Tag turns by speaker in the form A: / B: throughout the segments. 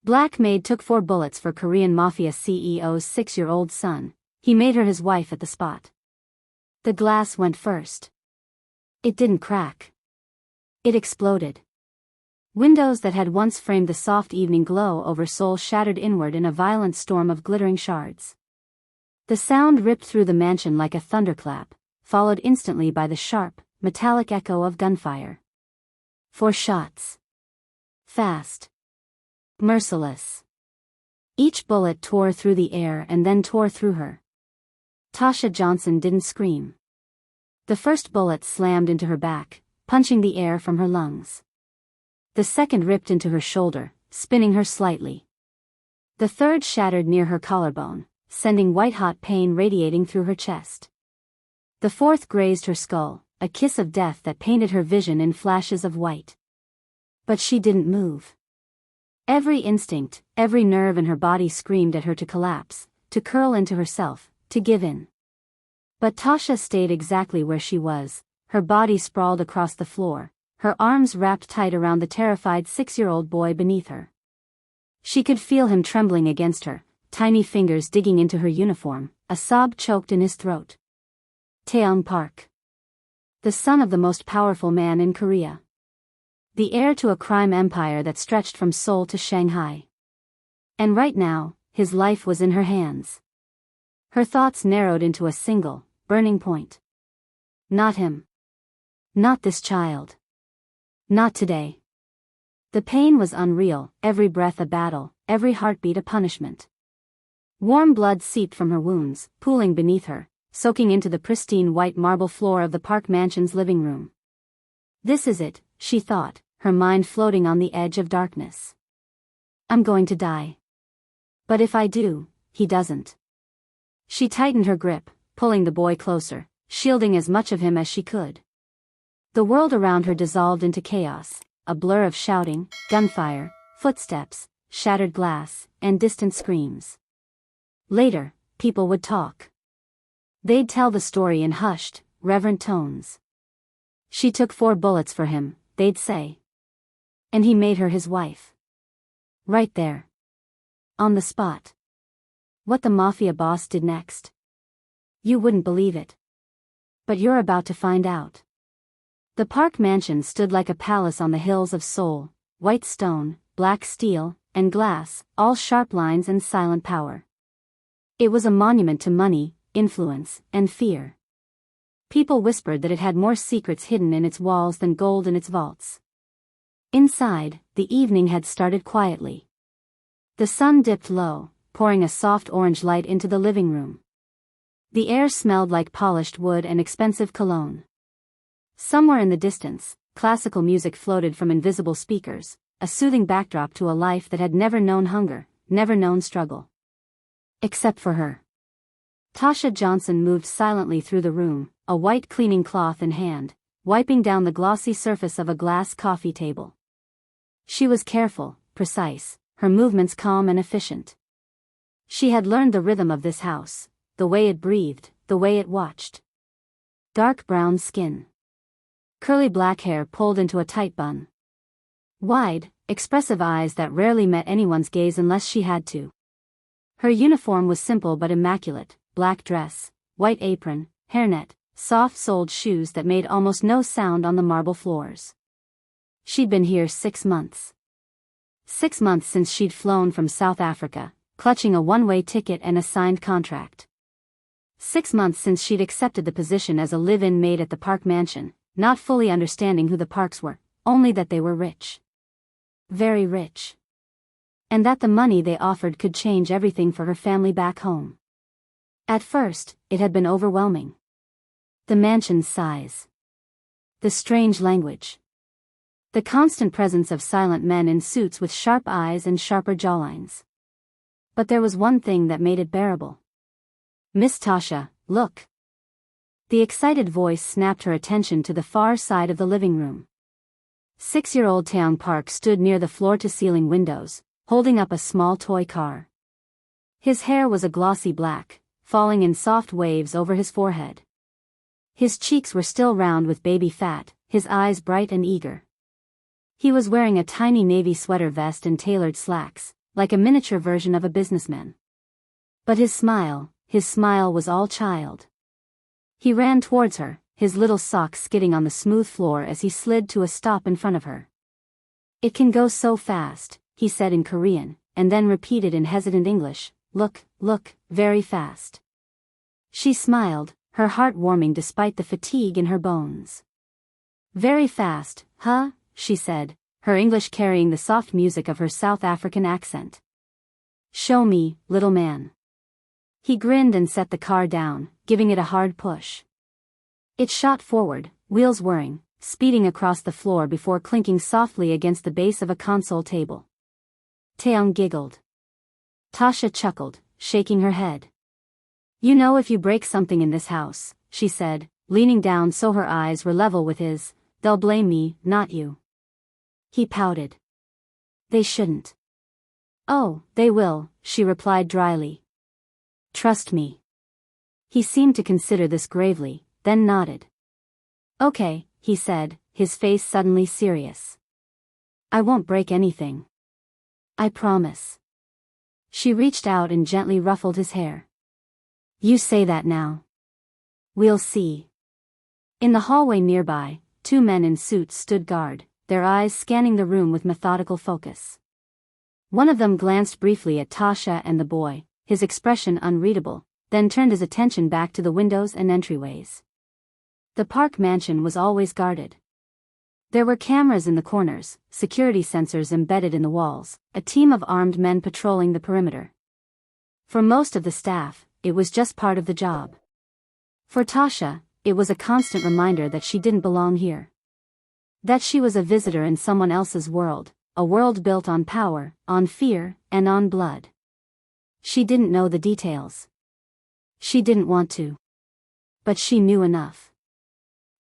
A: Black Maid took 4 bullets for Korean Mafia CEO's 6-year-old son. He made her his wife at the spot. The glass went first. It didn't crack. It exploded. Windows that had once framed the soft evening glow over Seoul shattered inward in a violent storm of glittering shards. The sound ripped through the mansion like a thunderclap, followed instantly by the sharp, metallic echo of gunfire. 4 shots. Fast. Merciless. Each bullet tore through the air and then tore through her. Tasha Johnson didn't scream. The first bullet slammed into her back, punching the air from her lungs. The second ripped into her shoulder, spinning her slightly. The third shattered near her collarbone, sending white-hot pain radiating through her chest. The fourth grazed her skull, a kiss of death that painted her vision in flashes of white. But she didn't move. Every instinct, every nerve in her body screamed at her to collapse, to curl into herself, to give in. But Tasha stayed exactly where she was, her body sprawled across the floor, her arms wrapped tight around the terrified 6-year-old boy beneath her. She could feel him trembling against her, tiny fingers digging into her uniform, a sob choked in his throat. Taehyun Park. The son of the most powerful man in Korea. The heir to a crime empire that stretched from Seoul to Shanghai. And right now, his life was in her hands. Her thoughts narrowed into a single, burning point. Not him. Not this child. Not today. The pain was unreal, every breath a battle, every heartbeat a punishment. Warm blood seeped from her wounds, pooling beneath her, soaking into the pristine white marble floor of the Park Mansion's living room. This is it, she thought, her mind floating on the edge of darkness. I'm going to die. But if I do, he doesn't. She tightened her grip, pulling the boy closer, shielding as much of him as she could. The world around her dissolved into chaos, a blur of shouting, gunfire, footsteps, shattered glass, and distant screams. Later, people would talk. They'd tell the story in hushed, reverent tones. She took 4 bullets for him, they'd say. And he made her his wife. Right there. On the spot. What the mafia boss did next? You wouldn't believe it. But you're about to find out. The Park Mansion stood like a palace on the hills of Seoul, white stone, black steel, and glass, all sharp lines and silent power. It was a monument to money, influence, and fear. People whispered that it had more secrets hidden in its walls than gold in its vaults. Inside, the evening had started quietly. The sun dipped low, pouring a soft orange light into the living room. The air smelled like polished wood and expensive cologne. Somewhere in the distance, classical music floated from invisible speakers, a soothing backdrop to a life that had never known hunger, never known struggle. Except for her. Tasha Johnson moved silently through the room, a white cleaning cloth in hand, wiping down the glossy surface of a glass coffee table. She was careful, precise, her movements calm and efficient. She had learned the rhythm of this house, the way it breathed, the way it watched. Dark brown skin. Curly black hair pulled into a tight bun. Wide, expressive eyes that rarely met anyone's gaze unless she had to. Her uniform was simple but immaculate, black dress, white apron, hairnet, soft-soled shoes that made almost no sound on the marble floors. She'd been here 6 months. 6 months since she'd flown from South Africa, clutching a one-way ticket and a signed contract. 6 months since she'd accepted the position as a live-in maid at the Park Mansion, not fully understanding who the Parks were, only that they were rich. Very rich. And that the money they offered could change everything for her family back home. At first, it had been overwhelming. The mansion's size. The strange language. The constant presence of silent men in suits with sharp eyes and sharper jawlines. But there was one thing that made it bearable. Miss Tasha, look. The excited voice snapped her attention to the far side of the living room. 6-year-old Taehyun Park stood near the floor-to-ceiling windows, holding up a small toy car. His hair was a glossy black, falling in soft waves over his forehead. His cheeks were still round with baby fat, his eyes bright and eager. He was wearing a tiny navy sweater vest and tailored slacks, like a miniature version of a businessman. But his smile was all child. He ran towards her, his little socks skidding on the smooth floor as he slid to a stop in front of her. "It can go so fast," he said in Korean, and then repeated in hesitant English, look, very fast." She smiled, her heart warming despite the fatigue in her bones. "Very fast, huh?" she said, her English carrying the soft music of her South African accent. "Show me, little man." He grinned and set the car down, giving it a hard push. It shot forward, wheels whirring, speeding across the floor before clinking softly against the base of a console table. Taeyoung giggled. Tasha chuckled, shaking her head. "You know, if you break something in this house," she said, leaning down so her eyes were level with his, "they'll blame me, not you." He pouted. "They shouldn't." "Oh, they will," she replied dryly. "Trust me." He seemed to consider this gravely, then nodded. "Okay," he said, his face suddenly serious. "I won't break anything. I promise." She reached out and gently ruffled his hair. "You say that now. We'll see." In the hallway nearby, two men in suits stood guard, their eyes scanning the room with methodical focus. One of them glanced briefly at Tasha and the boy, his expression unreadable, then turned his attention back to the windows and entryways. The Park mansion was always guarded. There were cameras in the corners, security sensors embedded in the walls, a team of armed men patrolling the perimeter. For most of the staff, it was just part of the job. For Tasha, it was a constant reminder that she didn't belong here. That she was a visitor in someone else's world, a world built on power, on fear, and on blood. She didn't know the details. She didn't want to. But she knew enough.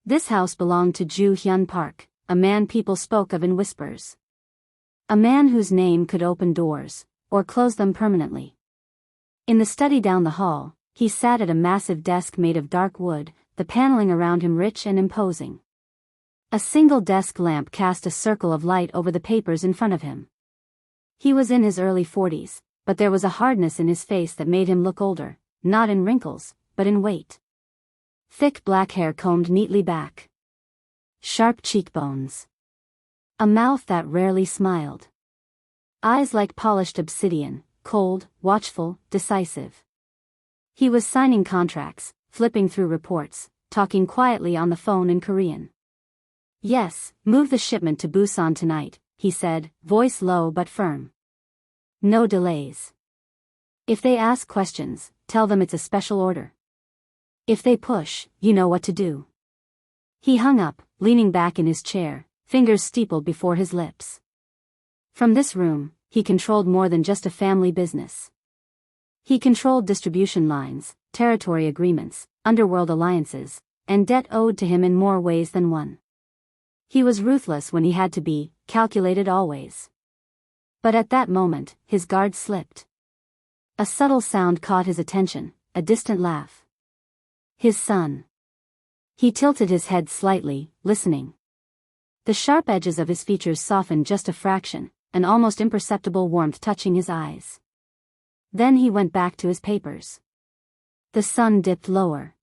A: This house belonged to Joo Hyun Park, a man people spoke of in whispers. A man whose name could open doors, or close them permanently. In the study down the hall, he sat at a massive desk made of dark wood, the paneling around him rich and imposing. A single desk lamp cast a circle of light over the papers in front of him. He was in his early 40s, but there was a hardness in his face that made him look older, not in wrinkles, but in weight. Thick black hair combed neatly back. Sharp cheekbones. A mouth that rarely smiled. Eyes like polished obsidian, cold, watchful, decisive. He was signing contracts, flipping through reports, talking quietly on the phone in Korean. "Yes, move the shipment to Busan tonight," he said, voice low but firm. "No delays. If they ask questions, tell them it's a special order. If they push, you know what to do." He hung up, leaning back in his chair, fingers steepled before his lips. From this room, he controlled more than just a family business. He controlled distribution lines, territory agreements, underworld alliances, and debt owed to him in more ways than one. He was ruthless when he had to be, calculated always. But at that moment, his guard slipped. A subtle sound caught his attention, a distant laugh. His son. He tilted his head slightly, listening. The sharp edges of his features softened just a fraction, an almost imperceptible warmth touching his eyes. Then he went back to his papers. The sun dipped lower.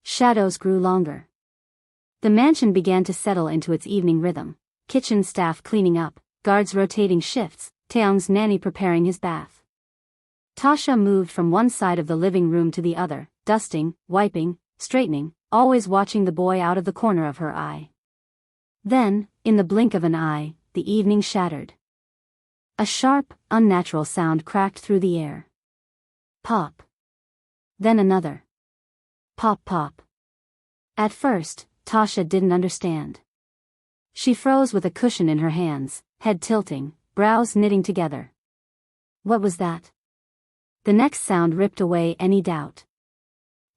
A: Shadows grew longer. The mansion began to settle into its evening rhythm, kitchen staff cleaning up, guards rotating shifts, Taeyoung's nanny preparing his bath. Tasha moved from one side of the living room to the other, dusting, wiping, straightening, always watching the boy out of the corner of her eye. Then, in the blink of an eye, the evening shattered. A sharp, unnatural sound cracked through the air. Pop. Then another. Pop pop. At first, Tasha didn't understand. She froze with a cushion in her hands, head tilting, brows knitting together. What was that? The next sound ripped away any doubt.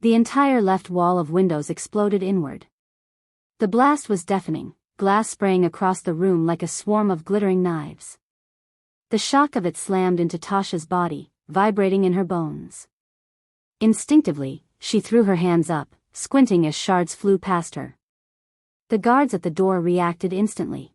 A: The entire left wall of windows exploded inward. The blast was deafening, glass spraying across the room like a swarm of glittering knives. The shock of it slammed into Tasha's body, vibrating in her bones. Instinctively, she threw her hands up, squinting as shards flew past her. The guards at the door reacted instantly.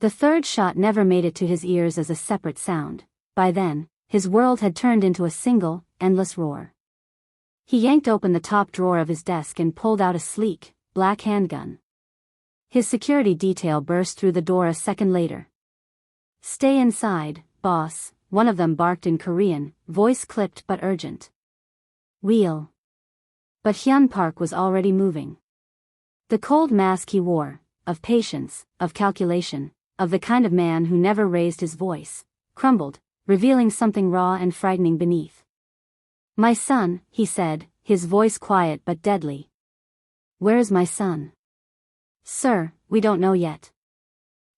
A: The third shot never made it to his ears as a separate sound. By then, his world had turned into a single, endless roar. He yanked open the top drawer of his desk and pulled out a sleek, black handgun. His security detail burst through the door a second later. "Stay inside, boss," one of them barked in Korean, voice clipped but urgent. "Wheel." But Hyun Park was already moving. The cold mask he wore, of patience, of calculation, of the kind of man who never raised his voice, crumbled, revealing something raw and frightening beneath. "My son," he said, his voice quiet but deadly. "Where is my son?" "Sir, we don't know yet."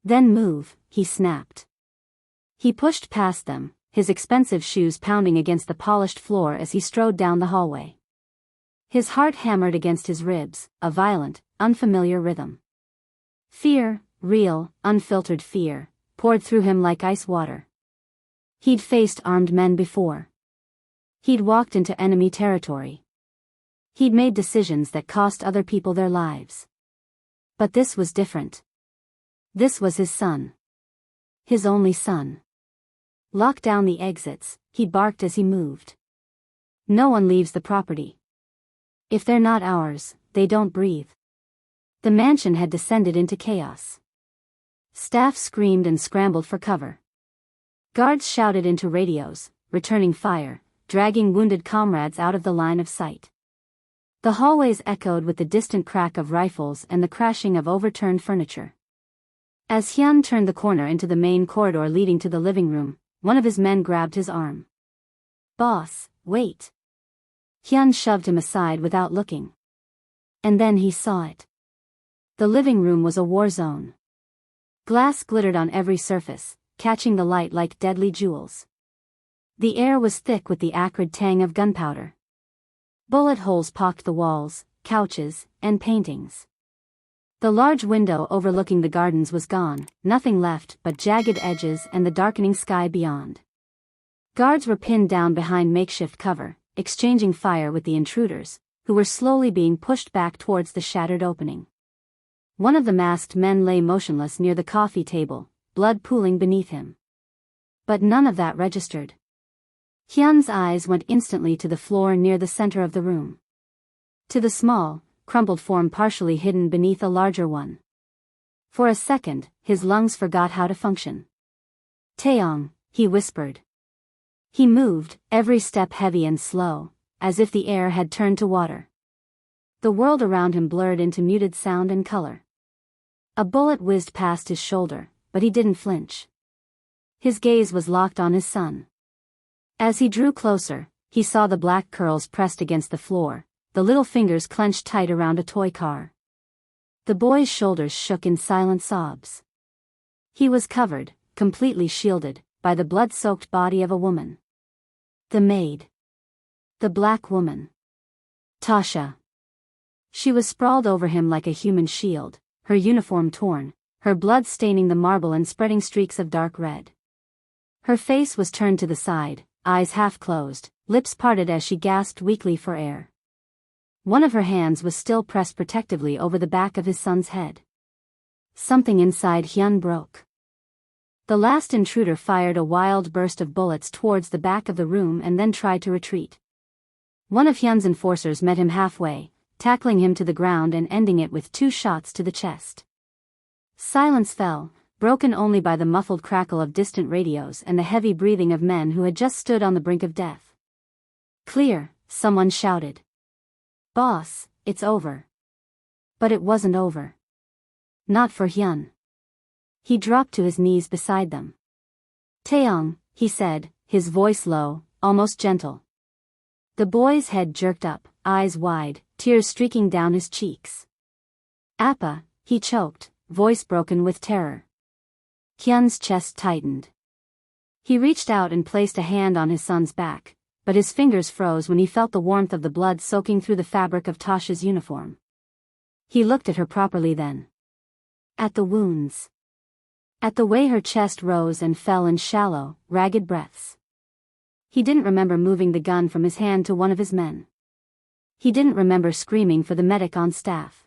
A: "Then move," he snapped. He pushed past them, his expensive shoes pounding against the polished floor as he strode down the hallway. His heart hammered against his ribs, a violent, unfamiliar rhythm. Fear, real, unfiltered fear, poured through him like ice water. He'd faced armed men before. He'd walked into enemy territory. He'd made decisions that cost other people their lives. But this was different. This was his son. His only son. "Lock down the exits," he barked as he moved. "No one leaves the property. If they're not ours, they don't breathe." The mansion had descended into chaos. Staff screamed and scrambled for cover. Guards shouted into radios, returning fire, dragging wounded comrades out of the line of sight. The hallways echoed with the distant crack of rifles and the crashing of overturned furniture. As Hyun turned the corner into the main corridor leading to the living room, one of his men grabbed his arm. "Boss, wait." Hyun shoved him aside without looking. And then he saw it. The living room was a war zone. Glass glittered on every surface, catching the light like deadly jewels. The air was thick with the acrid tang of gunpowder. Bullet holes pocked the walls, couches, and paintings. The large window overlooking the gardens was gone, nothing left but jagged edges and the darkening sky beyond. Guards were pinned down behind makeshift cover, exchanging fire with the intruders, who were slowly being pushed back towards the shattered opening. One of the masked men lay motionless near the coffee table, blood pooling beneath him. But none of that registered. Hyun's eyes went instantly to the floor near the center of the room. To the small, crumpled form partially hidden beneath a larger one. For a second, his lungs forgot how to function. "Taeyong," he whispered. He moved, every step heavy and slow, as if the air had turned to water. The world around him blurred into muted sound and color. A bullet whizzed past his shoulder, but he didn't flinch. His gaze was locked on his son. As he drew closer, he saw the black curls pressed against the floor, the little fingers clenched tight around a toy car. The boy's shoulders shook in silent sobs. He was covered, completely shielded, by the blood-soaked body of a woman. The maid. The black woman. Tasha. She was sprawled over him like a human shield, her uniform torn, her blood staining the marble and spreading streaks of dark red. Her face was turned to the side, eyes half closed, lips parted as she gasped weakly for air. One of her hands was still pressed protectively over the back of his son's head. Something inside Hyun broke. The last intruder fired a wild burst of bullets towards the back of the room and then tried to retreat. One of Hyun's enforcers met him halfway, tackling him to the ground and ending it with 2 shots to the chest. Silence fell, broken only by the muffled crackle of distant radios and the heavy breathing of men who had just stood on the brink of death. "Clear," someone shouted. "Boss, it's over." But it wasn't over. Not for Hyun. He dropped to his knees beside them. "Taeyong," he said, his voice low, almost gentle. The boy's head jerked up, eyes wide, tears streaking down his cheeks. "Appa," he choked, voice broken with terror. Hyun's chest tightened. He reached out and placed a hand on his son's back, but his fingers froze when he felt the warmth of the blood soaking through the fabric of Tasha's uniform. He looked at her properly then. At the wounds. At the way her chest rose and fell in shallow, ragged breaths. He didn't remember moving the gun from his hand to one of his men. He didn't remember screaming for the medic on staff.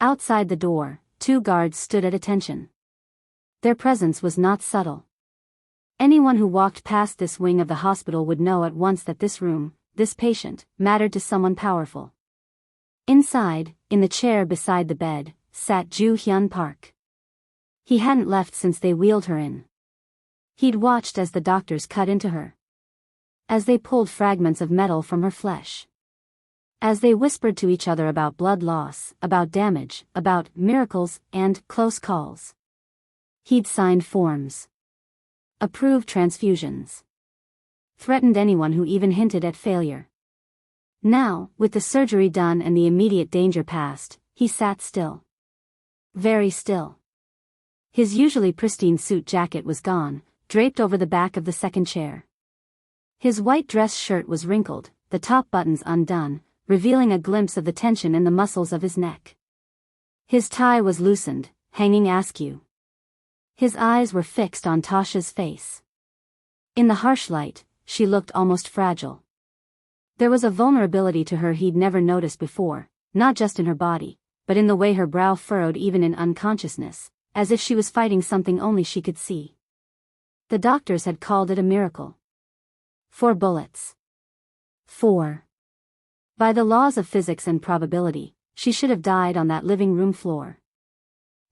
A: Outside the door, 2 guards stood at attention. Their presence was not subtle. Anyone who walked past this wing of the hospital would know at once that this room, this patient, mattered to someone powerful. Inside, in the chair beside the bed, sat Joo Hyun Park. He hadn't left since they wheeled her in. He'd watched as the doctors cut into her. As they pulled fragments of metal from her flesh. As they whispered to each other about blood loss, about damage, about miracles, and close calls. He'd signed forms. Approved transfusions. Threatened anyone who even hinted at failure. Now, with the surgery done and the immediate danger past, he sat still. Very still. His usually pristine suit jacket was gone, draped over the back of the second chair. His white dress shirt was wrinkled, the top buttons undone, revealing a glimpse of the tension in the muscles of his neck. His tie was loosened, hanging askew. His eyes were fixed on Tasha's face. In the harsh light, she looked almost fragile. There was a vulnerability to her he'd never noticed before, not just in her body, but in the way her brow furrowed even in unconsciousness, as if she was fighting something only she could see. The doctors had called it a miracle. 4 bullets. 4. By the laws of physics and probability, she should have died on that living room floor.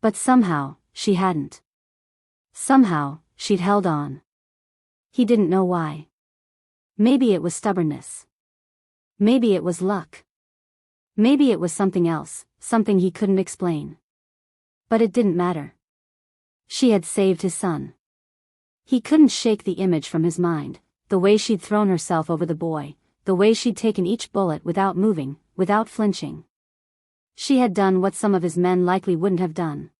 A: But somehow, she hadn't. Somehow, she'd held on. He didn't know why. Maybe it was stubbornness. Maybe it was luck. Maybe it was something else, something he couldn't explain. But it didn't matter. She had saved his son. He couldn't shake the image from his mind, the way she'd thrown herself over the boy, the way she'd taken each bullet without moving, without flinching. She had done what some of his men likely wouldn't have done.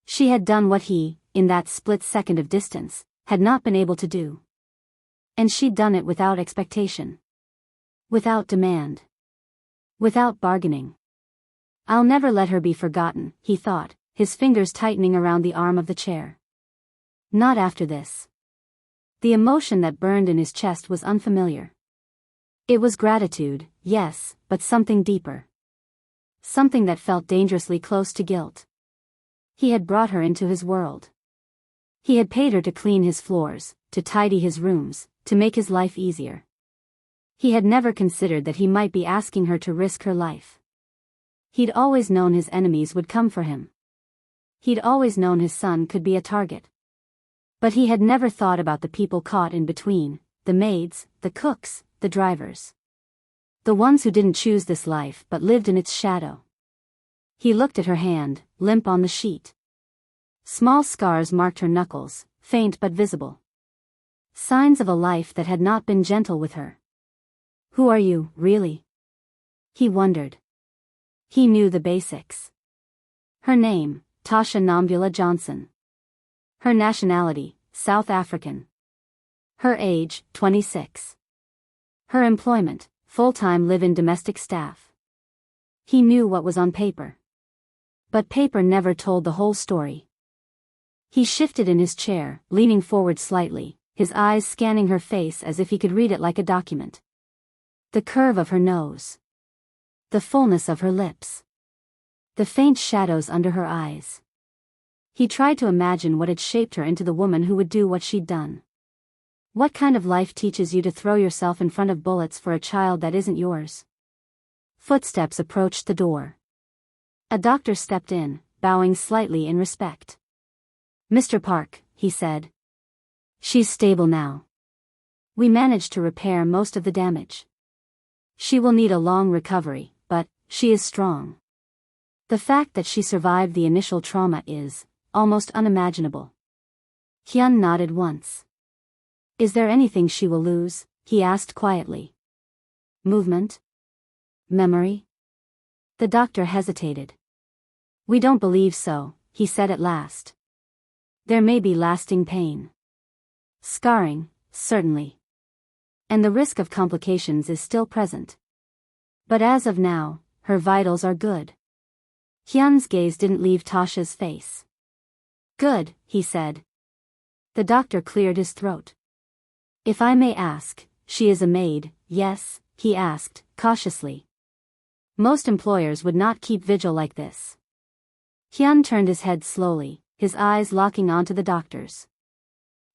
A: She had done what he, in that split second of distance, had not been able to do. And she'd done it without expectation. Without demand. Without bargaining. I'll never let her be forgotten, he thought, his fingers tightening around the arm of the chair. Not after this. The emotion that burned in his chest was unfamiliar. It was gratitude, yes, but something deeper. Something that felt dangerously close to guilt. He had brought her into his world. He had paid her to clean his floors, to tidy his rooms, to make his life easier. He had never considered that he might be asking her to risk her life. He'd always known his enemies would come for him. He'd always known his son could be a target. But he had never thought about the people caught in between, the maids, the cooks, the drivers. The ones who didn't choose this life but lived in its shadow. He looked at her hand, limp on the sheet. Small scars marked her knuckles, faint but visible. Signs of a life that had not been gentle with her. Who are you, really? He wondered. He knew the basics. Her name, Tasha Nombula Johnson. Her nationality, South African. Her age, 26. Her employment, full-time live-in domestic staff. He knew what was on paper. But paper never told the whole story. He shifted in his chair, leaning forward slightly, his eyes scanning her face as if he could read it like a document. The curve of her nose. The fullness of her lips. The faint shadows under her eyes. He tried to imagine what had shaped her into the woman who would do what she'd done. What kind of life teaches you to throw yourself in front of bullets for a child that isn't yours? Footsteps approached the door. A doctor stepped in, bowing slightly in respect. Mr. Park, he said. She's stable now. We managed to repair most of the damage. She will need a long recovery, but she is strong. The fact that she survived the initial trauma is almost unimaginable. Hyun nodded once. Is there anything she will lose? He asked quietly. Movement? Memory? The doctor hesitated. We don't believe so, he said at last. There may be lasting pain. Scarring, certainly. And the risk of complications is still present. But as of now, her vitals are good. Hyun's gaze didn't leave Tasha's face. Good, he said. The doctor cleared his throat. If I may ask, she is a maid, yes? He asked, cautiously. Most employers would not keep vigil like this. Hyun turned his head slowly, his eyes locking onto the doctor's.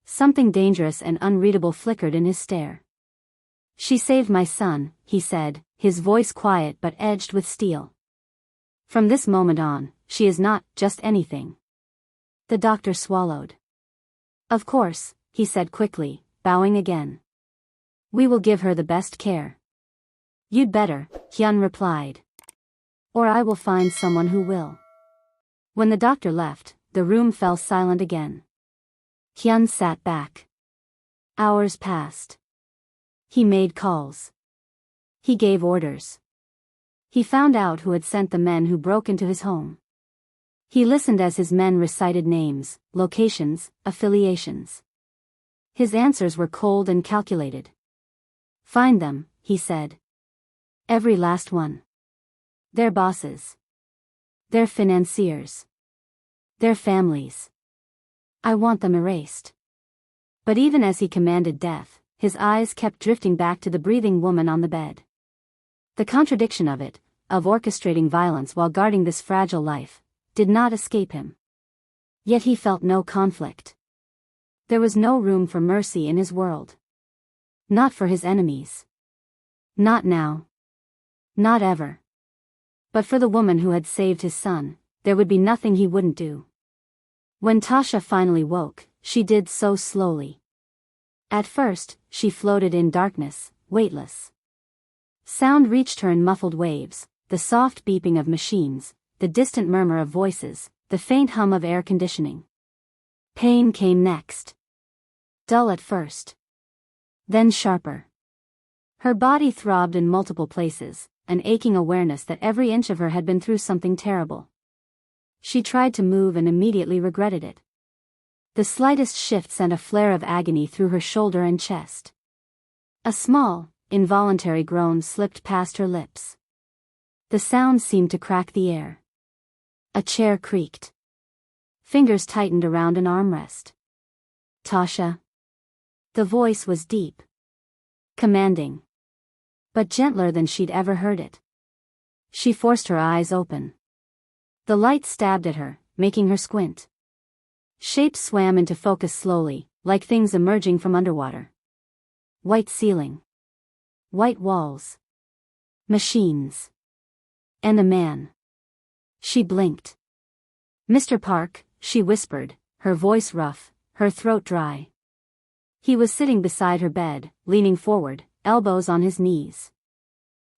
A: Something dangerous and unreadable flickered in his stare. She saved my son, he said, his voice quiet but edged with steel. From this moment on, she is not just anything. The doctor swallowed. Of course, he said quickly, bowing again. We will give her the best care. You'd better, Hyun replied. Or I will find someone who will. When the doctor left, the room fell silent again. Hyun sat back. Hours passed. He made calls. He gave orders. He found out who had sent the men who broke into his home. He listened as his men recited names, locations, affiliations. His answers were cold and calculated. Find them, he said. Every last one. Their bosses. Their financiers. Their families. I want them erased. But even as he commanded death, his eyes kept drifting back to the breathing woman on the bed. The contradiction of it, of orchestrating violence while guarding this fragile life, did not escape him. Yet he felt no conflict. There was no room for mercy in his world. Not for his enemies. Not now. Not ever. But for the woman who had saved his son, there would be nothing he wouldn't do. When Tasha finally woke, she did so slowly. At first, she floated in darkness, weightless. Sound reached her in muffled waves, the soft beeping of machines, the distant murmur of voices, the faint hum of air conditioning. Pain came next. Dull at first. Then sharper. Her body throbbed in multiple places, an aching awareness that every inch of her had been through something terrible. She tried to move and immediately regretted it. The slightest shift sent a flare of agony through her shoulder and chest. A small, involuntary groan slipped past her lips. The sound seemed to crack the air. A chair creaked. Fingers tightened around an armrest. Tasha. The voice was deep. Commanding. But gentler than she'd ever heard it. She forced her eyes open. The light stabbed at her, making her squint. Shapes swam into focus slowly, like things emerging from underwater. White ceiling. White walls. Machines. And a man. She blinked. Mr. Park, she whispered, her voice rough, her throat dry. He was sitting beside her bed, leaning forward, elbows on his knees.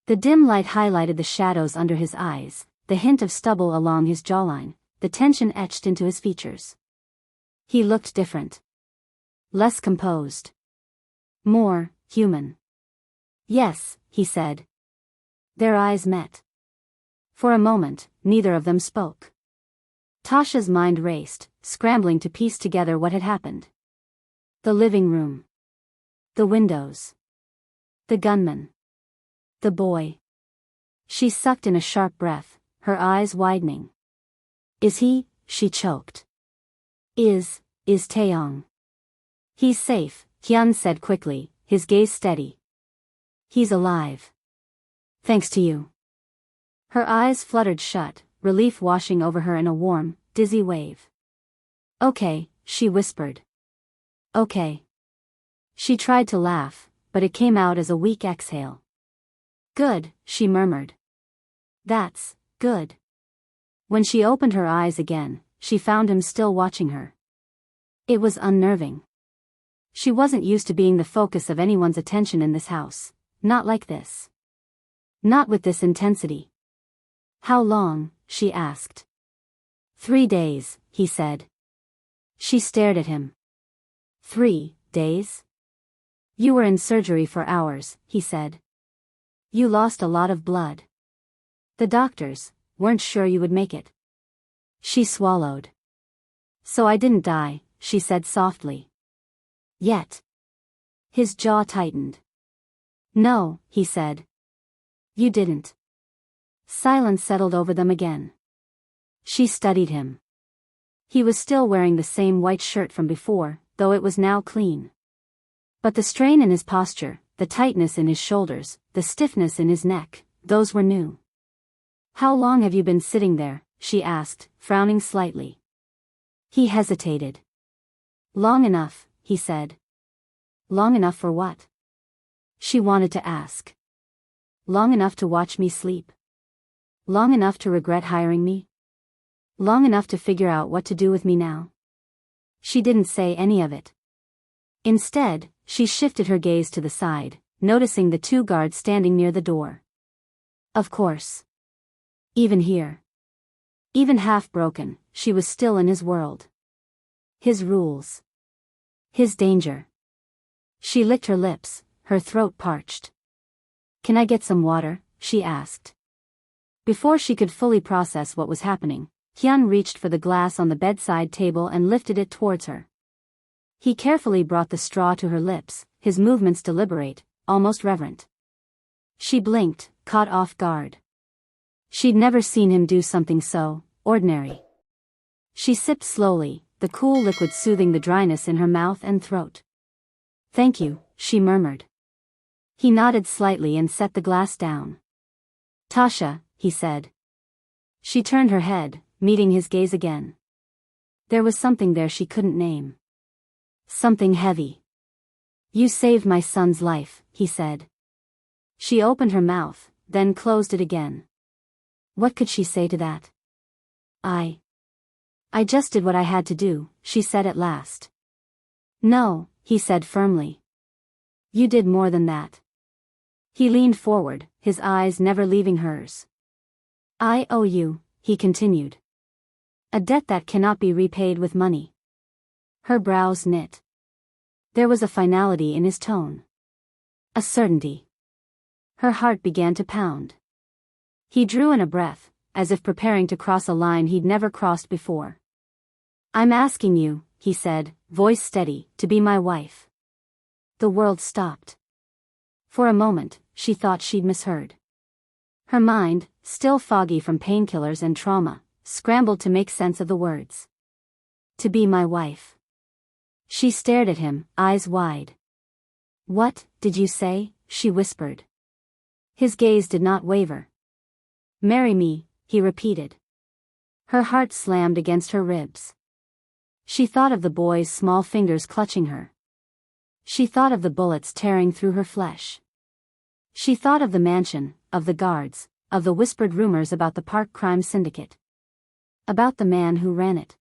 A: The dim light highlighted the shadows under his eyes, the hint of stubble along his jawline, the tension etched into his features. He looked different. Less composed. More human. Yes, he said. Their eyes met. For a moment, neither of them spoke. Tasha's mind raced, scrambling to piece together what had happened. The living room. The windows. The gunman. The boy. She sucked in a sharp breath, her eyes widening. Is he? She choked. Is Taeyong. He's safe, Hyun said quickly, his gaze steady. He's alive. Thanks to you. Her eyes fluttered shut, relief washing over her in a warm, dizzy wave. Okay, she whispered. Okay. She tried to laugh, but it came out as a weak exhale. Good, she murmured. That's good. When she opened her eyes again, she found him still watching her. It was unnerving. She wasn't used to being the focus of anyone's attention in this house, not like this. Not with this intensity. How long? She asked. 3 days, he said. She stared at him. 3 days? You were in surgery for hours, he said. You lost a lot of blood. The doctors weren't sure you would make it. She swallowed. So I didn't die, she said softly. Yet. His jaw tightened. No, he said. You didn't. Silence settled over them again. She studied him. He was still wearing the same white shirt from before, though it was now clean. But the strain in his posture, the tightness in his shoulders, the stiffness in his neck, those were new. How long have you been sitting there? She asked, frowning slightly. He hesitated. Long enough, he said. Long enough for what? She wanted to ask. Long enough to watch me sleep? Long enough to regret hiring me? Long enough to figure out what to do with me now? She didn't say any of it. Instead, she shifted her gaze to the side, noticing the two guards standing near the door. Of course. Even here. Even half-broken, she was still in his world. His rules. His danger. She licked her lips, her throat parched. Can I get some water? She asked. Before she could fully process what was happening, Hyun reached for the glass on the bedside table and lifted it towards her. He carefully brought the straw to her lips, his movements deliberate, almost reverent. She blinked, caught off guard. She'd never seen him do something so ordinary. She sipped slowly, the cool liquid soothing the dryness in her mouth and throat. Thank you, she murmured. He nodded slightly and set the glass down. Tasha, he said. She turned her head, meeting his gaze again. There was something there she couldn't name. Something heavy. You saved my son's life, he said. She opened her mouth, then closed it again. What could she say to that? I just did what I had to do, she said at last. No, he said firmly. You did more than that. He leaned forward, his eyes never leaving hers. I owe you, he continued. A debt that cannot be repaid with money. Her brows knit. There was a finality in his tone. A certainty. Her heart began to pound. He drew in a breath, as if preparing to cross a line he'd never crossed before. I'm asking you, he said, voice steady, to be my wife. The world stopped. For a moment, she thought she'd misheard. Her mind, still foggy from painkillers and trauma, scrambled to make sense of the words. To be my wife. She stared at him, eyes wide. What, did you say? She whispered. His gaze did not waver. Marry me, he repeated. Her heart slammed against her ribs. She thought of the boy's small fingers clutching her. She thought of the bullets tearing through her flesh. She thought of the mansion, of the guards, of the whispered rumors about the Park crime syndicate. About the man who ran it.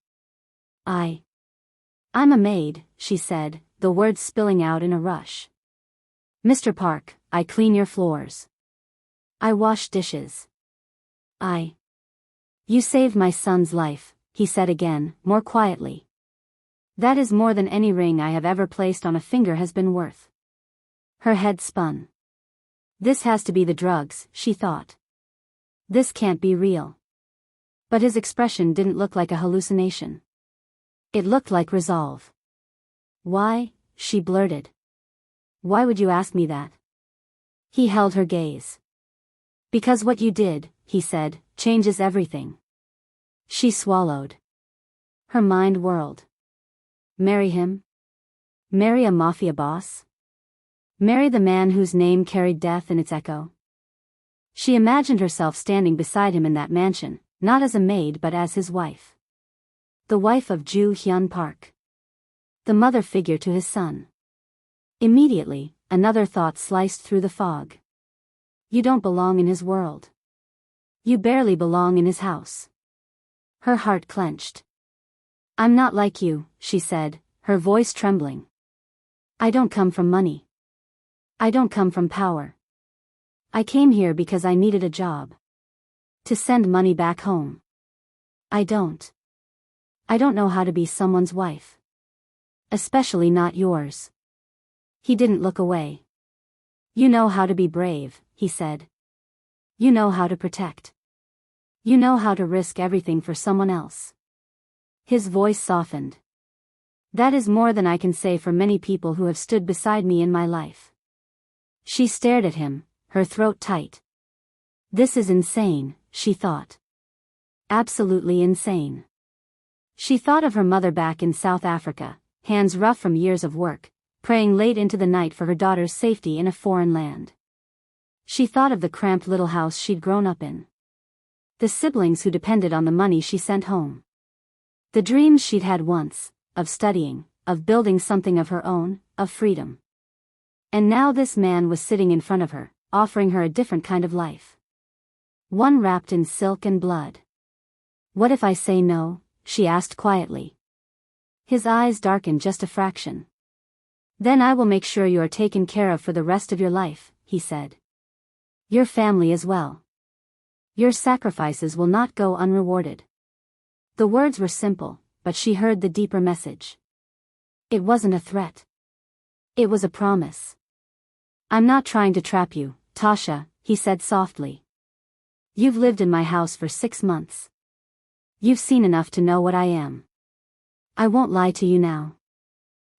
A: I'm a maid, she said, the words spilling out in a rush. Mr. Park, I clean your floors. I wash dishes. You saved my son's life, he said again, more quietly. That is more than any ring I have ever placed on a finger has been worth. Her head spun. This has to be the drugs, she thought. This can't be real. But his expression didn't look like a hallucination. It looked like resolve. Why? She blurted. Why would you ask me that? He held her gaze. Because what you did, he said, changes everything. She swallowed. Her mind whirled. Marry him? Marry a mafia boss? Marry the man whose name carried death in its echo? She imagined herself standing beside him in that mansion, not as a maid but as his wife. The wife of Joo Hyun Park. The mother figure to his son. Immediately, another thought sliced through the fog. You don't belong in his world. You barely belong in his house. Her heart clenched. I'm not like you, she said, her voice trembling. I don't come from money. I don't come from power. I came here because I needed a job. To send money back home. I don't know how to be someone's wife. Especially not yours. He didn't look away. You know how to be brave, he said. You know how to protect. You know how to risk everything for someone else. His voice softened. That is more than I can say for many people who have stood beside me in my life. She stared at him, her throat tight. This is insane, she thought. Absolutely insane. She thought of her mother back in South Africa, hands rough from years of work, praying late into the night for her daughter's safety in a foreign land. She thought of the cramped little house she'd grown up in. The siblings who depended on the money she sent home. The dreams she'd had once, of studying, of building something of her own, of freedom. And now this man was sitting in front of her, offering her a different kind of life. One wrapped in silk and blood. What if I say no? She asked quietly. His eyes darkened just a fraction. Then I will make sure you are taken care of for the rest of your life, he said. Your family as well. Your sacrifices will not go unrewarded. The words were simple, but she heard the deeper message. It wasn't a threat. It was a promise. I'm not trying to trap you, Tasha, he said softly. You've lived in my house for 6 months. You've seen enough to know what I am. I won't lie to you now.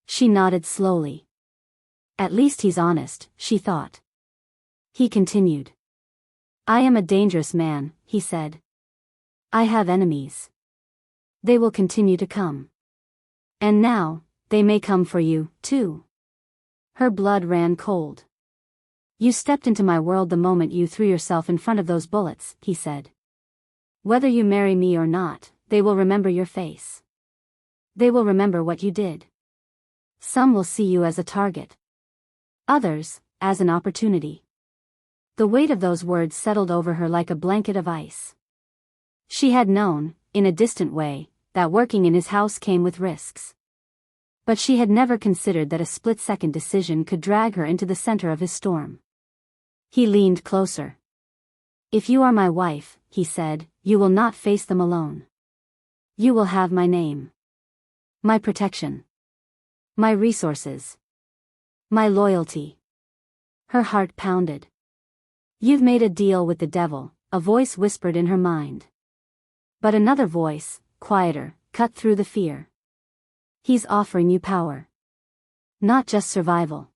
A: She nodded slowly. At least he's honest, she thought. He continued. I am a dangerous man, he said. I have enemies. They will continue to come. And now, they may come for you, too. Her blood ran cold. You stepped into my world the moment you threw yourself in front of those bullets, he said. Whether you marry me or not, they will remember your face. They will remember what you did. Some will see you as a target. Others, as an opportunity. The weight of those words settled over her like a blanket of ice. She had known, in a distant way, that working in his house came with risks. But she had never considered that a split-second decision could drag her into the center of his storm. He leaned closer. If you are my wife, he said, you will not face them alone. You will have my name. My protection. My resources. My loyalty. Her heart pounded. You've made a deal with the devil, a voice whispered in her mind. But another voice, quieter, cut through the fear. He's offering you power. Not just survival.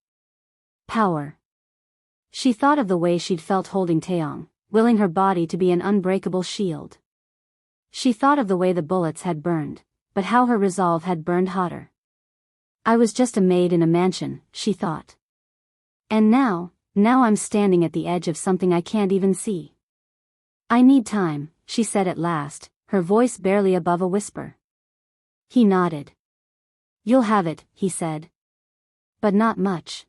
A: Power. She thought of the way she'd felt holding Taeyong, willing her body to be an unbreakable shield. She thought of the way the bullets had burned, but how her resolve had burned hotter. I was just a maid in a mansion, she thought. And now I'm standing at the edge of something I can't even see. I need time, she said at last, her voice barely above a whisper. He nodded. You'll have it, he said. But not much.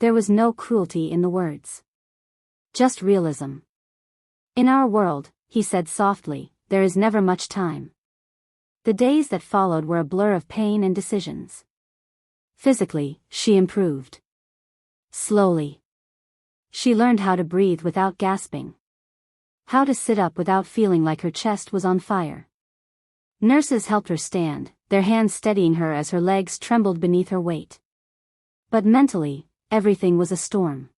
A: There was no cruelty in the words. Just realism. In our world, he said softly, there is never much time. The days that followed were a blur of pain and decisions. Physically, she improved. Slowly. She learned how to breathe without gasping. How to sit up without feeling like her chest was on fire. Nurses helped her stand, their hands steadying her as her legs trembled beneath her weight. But mentally, everything was a storm.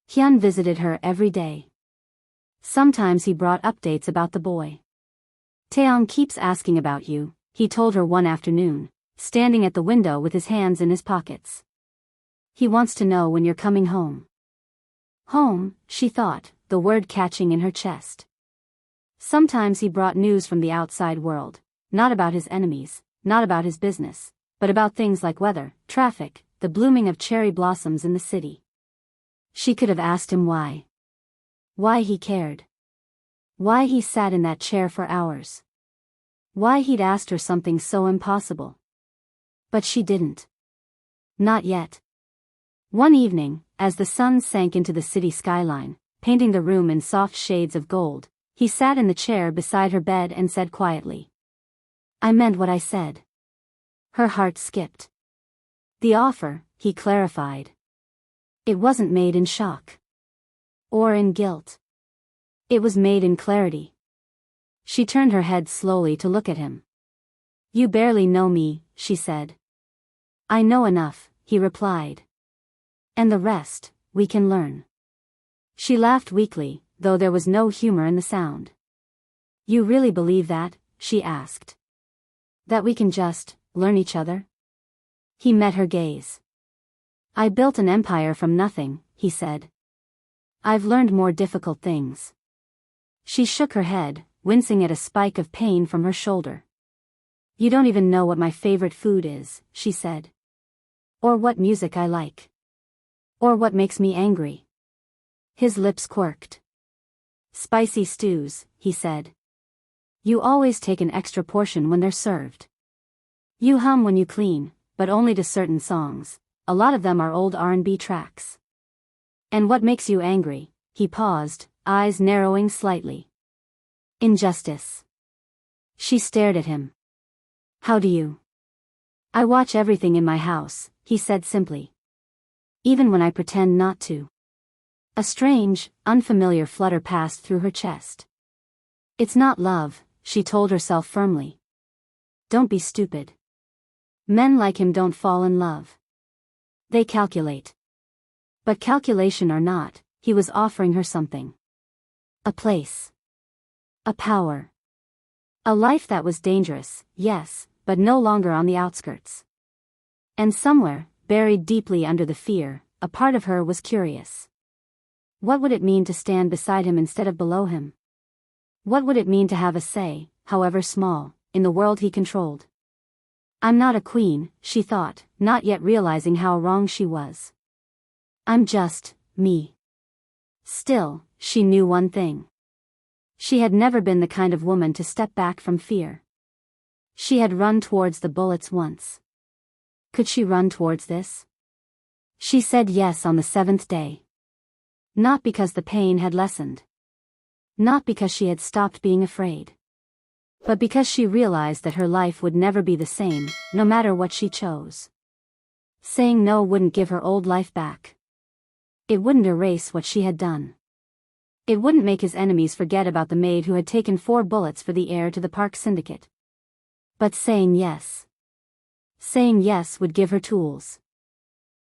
A: Hyun visited her every day. Sometimes he brought updates about the boy. Taeyong keeps asking about you, he told her one afternoon, standing at the window with his hands in his pockets. He wants to know when you're coming home. Home, she thought, the word catching in her chest. Sometimes he brought news from the outside world, not about his enemies, not about his business, but about things like weather, traffic, the blooming of cherry blossoms in the city. She could have asked him why. Why he cared. Why he sat in that chair for hours. Why he'd asked her something so impossible. But she didn't. Not yet. One evening, as the sun sank into the city skyline, painting the room in soft shades of gold, he sat in the chair beside her bed and said quietly. I meant what I said. Her heart skipped. The offer, he clarified. It wasn't made in shock. Or in guilt. It was made in clarity. She turned her head slowly to look at him. You barely know me, she said. I know enough, he replied. And the rest, we can learn. She laughed weakly, though there was no humor in the sound. You really believe that? She asked. That we can just learn each other? He met her gaze. I built an empire from nothing, he said. I've learned more difficult things. She shook her head, wincing at a spike of pain from her shoulder. You don't even know what my favorite food is, she said. Or what music I like. Or what makes me angry. His lips quirked. Spicy stews, he said. You always take an extra portion when they're served. You hum when you clean, but only to certain songs. A lot of them are old R&B tracks. And what makes you angry? He paused, eyes narrowing slightly. Injustice. She stared at him. How do you? I watch everything in my house, he said simply. Even when I pretend not to. A strange, unfamiliar flutter passed through her chest. It's not love, she told herself firmly. Don't be stupid. Men like him don't fall in love. They calculate. But calculation or not, he was offering her something. A place. A power. A life that was dangerous, yes, but no longer on the outskirts. And somewhere, buried deeply under the fear, a part of her was curious. What would it mean to stand beside him instead of below him? What would it mean to have a say, however small, in the world he controlled? I'm not a queen, she thought, not yet realizing how wrong she was. I'm just me. Still, she knew one thing. She had never been the kind of woman to step back from fear. She had run towards the bullets once. Could she run towards this? She said yes on the 7th day. Not because the pain had lessened. Not because she had stopped being afraid. But because she realized that her life would never be the same, no matter what she chose. Saying no wouldn't give her old life back. It wouldn't erase what she had done. It wouldn't make his enemies forget about the maid who had taken 4 bullets for the heir to the Park syndicate. But saying yes. Saying yes would give her tools.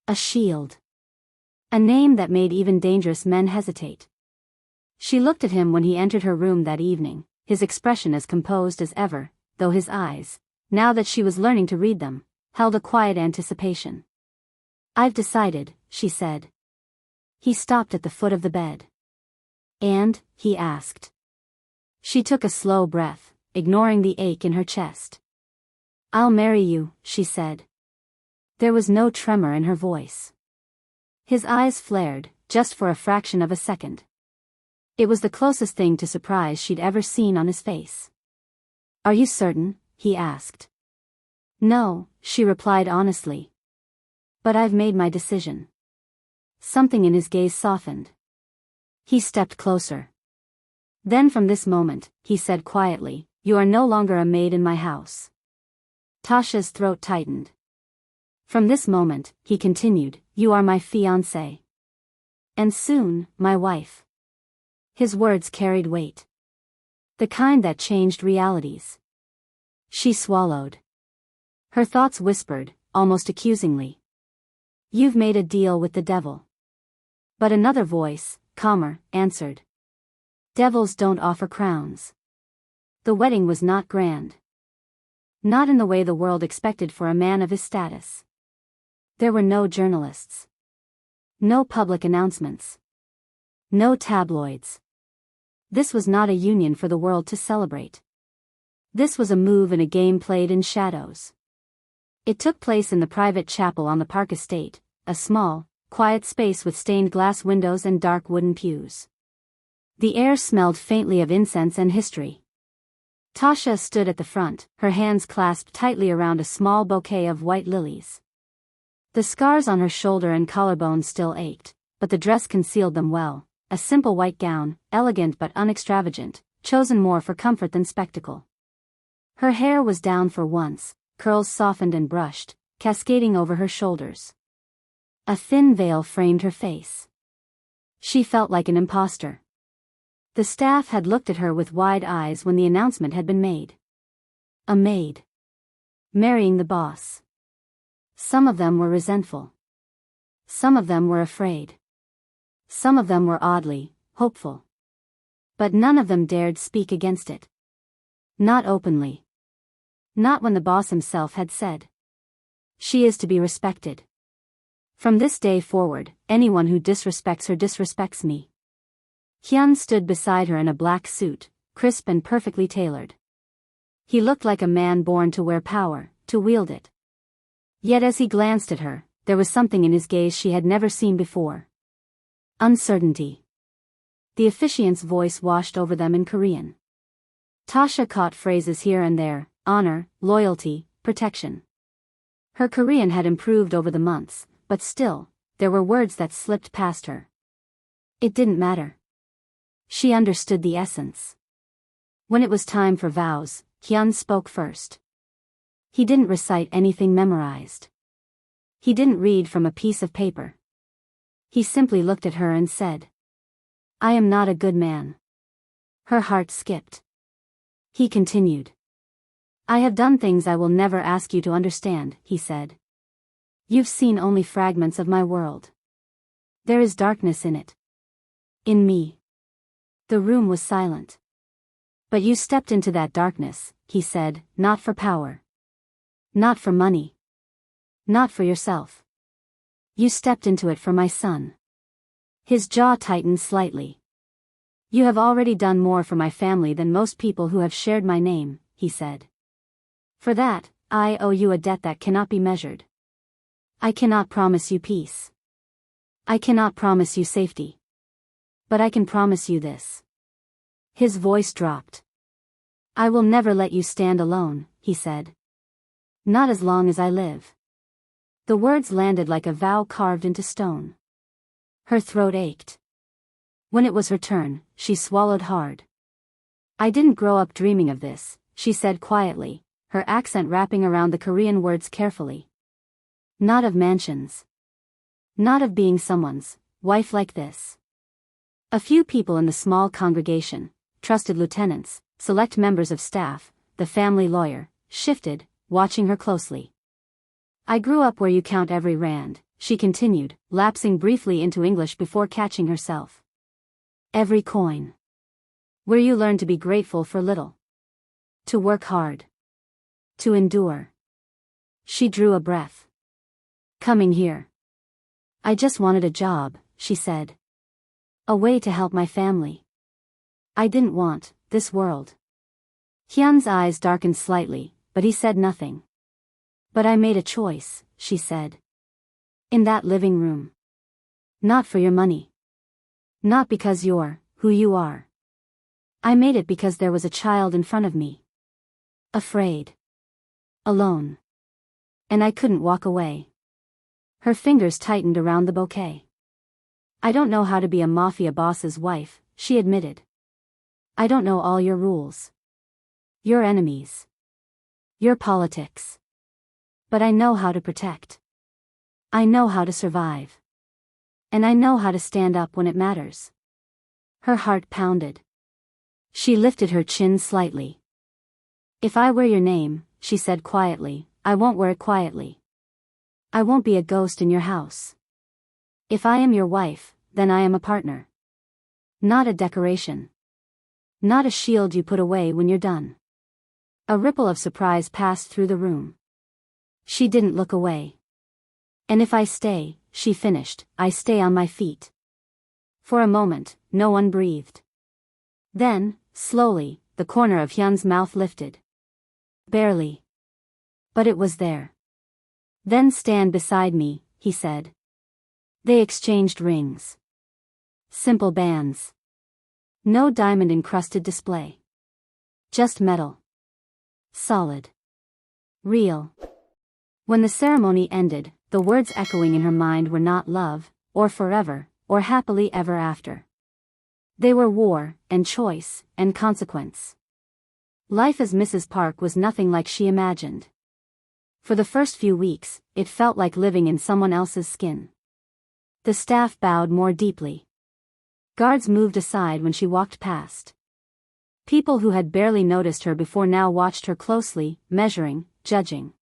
A: A shield. A name that made even dangerous men hesitate. She looked at him when he entered her room that evening, his expression as composed as ever, though his eyes, now that she was learning to read them, held a quiet anticipation. I've decided, she said. He stopped at the foot of the bed. And, he asked. She took a slow breath, ignoring the ache in her chest. I'll marry you, she said. There was no tremor in her voice. His eyes flared, just for a fraction of a second. It was the closest thing to surprise she'd ever seen on his face. Are you certain? He asked. No, she replied honestly. But I've made my decision. Something in his gaze softened. He stepped closer. Then from this moment, he said quietly, you are no longer a maid in my house. Tasha's throat tightened. From this moment, he continued, you are my fiancée. And soon, my wife. His words carried weight. The kind that changed realities. She swallowed. Her thoughts whispered, almost accusingly. You've made a deal with the devil. But another voice, calmer, answered. Devils don't offer crowns. The wedding was not grand. Not in the way the world expected for a man of his status. There were no journalists. No public announcements. No tabloids. This was not a union for the world to celebrate. This was a move and a game played in shadows. It took place in the private chapel on the Park estate, a small, quiet space with stained glass windows and dark wooden pews. The air smelled faintly of incense and history. Tasha stood at the front, her hands clasped tightly around a small bouquet of white lilies. The scars on her shoulder and collarbone still ached, but the dress concealed them well, a simple white gown, elegant but unextravagant, chosen more for comfort than spectacle. Her hair was down for once, curls softened and brushed, cascading over her shoulders. A thin veil framed her face. She felt like an imposter. The staff had looked at her with wide eyes when the announcement had been made. A maid. Marrying the boss. Some of them were resentful. Some of them were afraid. Some of them were oddly hopeful. But none of them dared speak against it. Not openly. Not when the boss himself had said. She is to be respected. From this day forward, anyone who disrespects her disrespects me. Hyun stood beside her in a black suit, crisp and perfectly tailored. He looked like a man born to wear power, to wield it. Yet as he glanced at her, there was something in his gaze she had never seen before. Uncertainty. The officiant's voice washed over them in Korean. Tasha caught phrases here and there: honor, loyalty, protection. Her Korean had improved over the months, but still, there were words that slipped past her. It didn't matter. She understood the essence. When it was time for vows, Hyun spoke first. He didn't recite anything memorized. He didn't read from a piece of paper. He simply looked at her and said, "I am not a good man." Her heart skipped. He continued. "I have done things I will never ask you to understand," he said. "You've seen only fragments of my world. There is darkness in it. In me." The room was silent. "But you stepped into that darkness," he said, "not for power. Not for money. Not for yourself. You stepped into it for my son." His jaw tightened slightly. "You have already done more for my family than most people who have shared my name," he said. "For that, I owe you a debt that cannot be measured. I cannot promise you peace. I cannot promise you safety. But I can promise you this." His voice dropped. "I will never let you stand alone," he said. "Not as long as I live." The words landed like a vow carved into stone. Her throat ached. When it was her turn, she swallowed hard. "I didn't grow up dreaming of this," she said quietly, her accent wrapping around the Korean words carefully. "Not of mansions. Not of being someone's wife like this." A few people in the small congregation, trusted lieutenants, select members of staff, the family lawyer, shifted, watching her closely. "I grew up where you count every rand," she continued, lapsing briefly into English before catching herself. "Every coin. Where you learn to be grateful for little. To work hard. To endure." She drew a breath. "Coming here. I just wanted a job," she said. "A way to help my family. I didn't want this world." Hyun's eyes darkened slightly, but he said nothing. "But I made a choice," she said. "In that living room. Not for your money. Not because you're who you are. I made it because there was a child in front of me. Afraid. Alone. And I couldn't walk away." Her fingers tightened around the bouquet. "I don't know how to be a mafia boss's wife," she admitted. "I don't know all your rules. Your enemies. Your politics. But I know how to protect. I know how to survive. And I know how to stand up when it matters." Her heart pounded. She lifted her chin slightly. "If I wear your name," she said quietly, "I won't wear it quietly. I won't be a ghost in your house. If I am your wife, then I am a partner. Not a decoration. Not a shield you put away when you're done." A ripple of surprise passed through the room. She didn't look away. "And if I stay," she finished, "I stay on my feet." For a moment, no one breathed. Then, slowly, the corner of Hyun's mouth lifted. Barely. But it was there. "Then stand beside me," he said. They exchanged rings. Simple bands. No diamond-encrusted display. Just metal. Solid. Real. When the ceremony ended, the words echoing in her mind were not love, or forever, or happily ever after. They were war, and choice, and consequence. Life as Mrs. Park was nothing like she imagined. For the first few weeks, it felt like living in someone else's skin. The staff bowed more deeply. Guards moved aside when she walked past. People who had barely noticed her before now watched her closely, measuring, judging.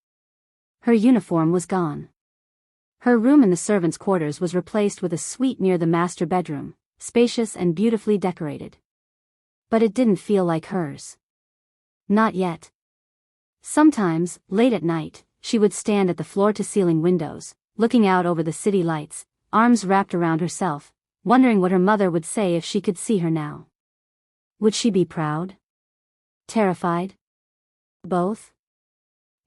A: Her uniform was gone. Her room in the servants' quarters was replaced with a suite near the master bedroom, spacious and beautifully decorated. But it didn't feel like hers. Not yet. Sometimes, late at night, she would stand at the floor-to-ceiling windows, looking out over the city lights, arms wrapped around herself, wondering what her mother would say if she could see her now. Would she be proud? Terrified? Both?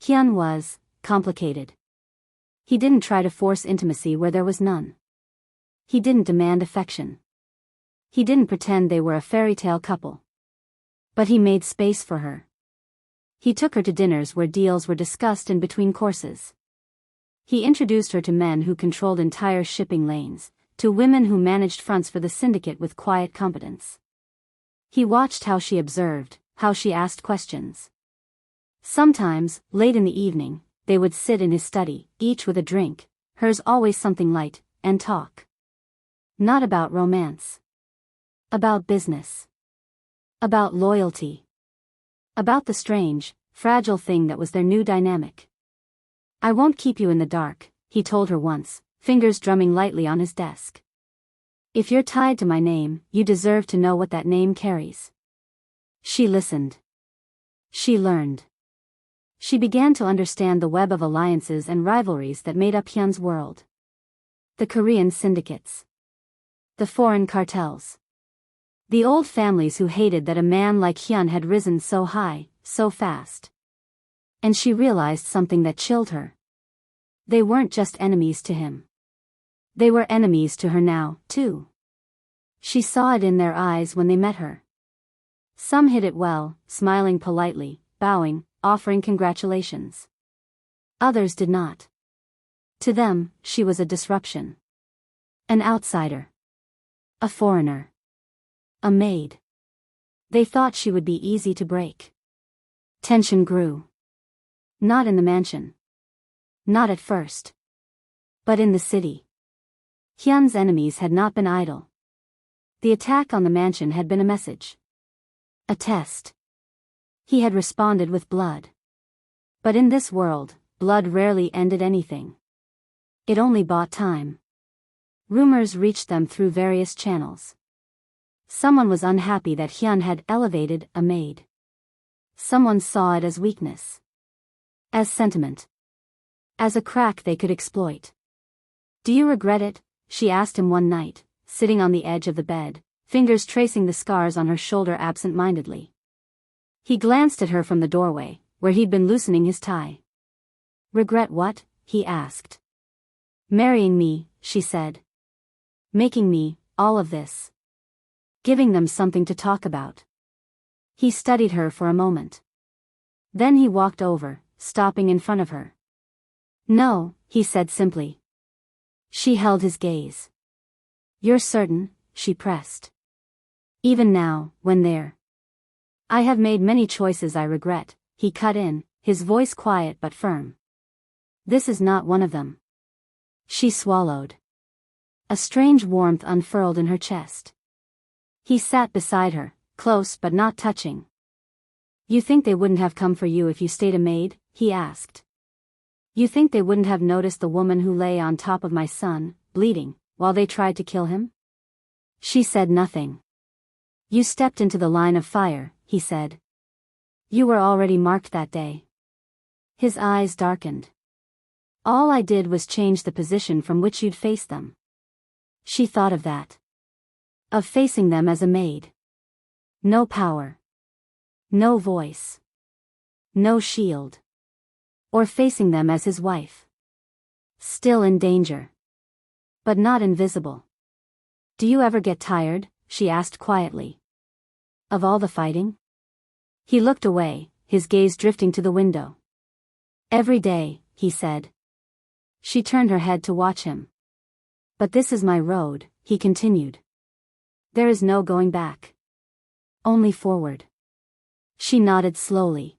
A: Hyun was complicated. He didn't try to force intimacy where there was none. He didn't demand affection. He didn't pretend they were a fairy tale couple. But he made space for her. He took her to dinners where deals were discussed in between courses. He introduced her to men who controlled entire shipping lanes, to women who managed fronts for the syndicate with quiet competence. He watched how she observed, how she asked questions. Sometimes, late in the evening, they would sit in his study, each with a drink, hers always something light, and talk. Not about romance. About business. About loyalty. About the strange, fragile thing that was their new dynamic. "I won't keep you in the dark," he told her once, fingers drumming lightly on his desk. "If you're tied to my name, you deserve to know what that name carries." She listened. She learned. She began to understand the web of alliances and rivalries that made up Hyun's world. The Korean syndicates. The foreign cartels. The old families who hated that a man like Hyun had risen so high, so fast. And she realized something that chilled her. They weren't just enemies to him. They were enemies to her now, too. She saw it in their eyes when they met her. Some hid it well, smiling politely, bowing, offering congratulations. Others did not. To them, she was a disruption. An outsider. A foreigner. A maid. They thought she would be easy to break. Tension grew. Not in the mansion. Not at first. But in the city. Hyun's enemies had not been idle. The attack on the mansion had been a message. A test. He had responded with blood. But in this world, blood rarely ended anything. It only bought time. Rumors reached them through various channels. Someone was unhappy that Hyun had elevated a maid. Someone saw it as weakness. As sentiment. As a crack they could exploit. "Do you regret it?" she asked him one night, sitting on the edge of the bed, fingers tracing the scars on her shoulder absent-mindedly. He glanced at her from the doorway, where he'd been loosening his tie. "Regret what?" he asked. "Marrying me," she said. "Making me, all of this. Giving them something to talk about." He studied her for a moment. Then he walked over, stopping in front of her. "No," he said simply. She held his gaze. "You're certain?" she pressed. "Even now, when they're—" "I have made many choices I regret," he cut in, his voice quiet but firm. "This is not one of them." She swallowed. A strange warmth unfurled in her chest. He sat beside her, close but not touching. "You think they wouldn't have come for you if you stayed a maid?" he asked. "You think they wouldn't have noticed the woman who lay on top of my son, bleeding, while they tried to kill him?" She said nothing. "You stepped into the line of fire," he said. "You were already marked that day." His eyes darkened. "All I did was change the position from which you'd face them." She thought of that. Of facing them as a maid. No power. No voice. No shield. Or facing them as his wife. Still in danger. But not invisible. "Do you ever get tired?" she asked quietly. "Of all the fighting?" He looked away, his gaze drifting to the window. "Every day," he said. She turned her head to watch him. "But this is my road," he continued. "There is no going back. Only forward." She nodded slowly.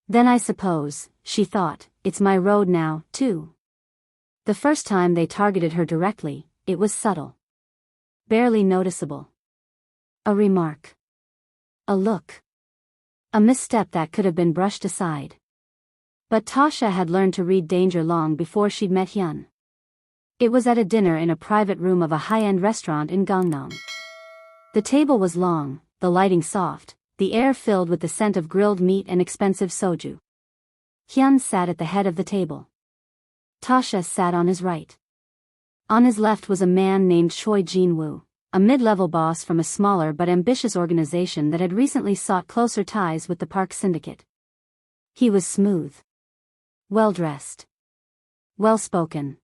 A: "Then I suppose," she thought, "it's my road now, too." The first time they targeted her directly, it was subtle. Barely noticeable. A remark. A look. A misstep that could have been brushed aside. But Tasha had learned to read danger long before she'd met Hyun. It was at a dinner in a private room of a high-end restaurant in Gangnam. The table was long, the lighting soft, the air filled with the scent of grilled meat and expensive soju. Hyun sat at the head of the table. Tasha sat on his right. On his left was a man named Choi Jin-woo, a mid-level boss from a smaller but ambitious organization that had recently sought closer ties with the Park syndicate. He was smooth. Well-dressed. Well-spoken.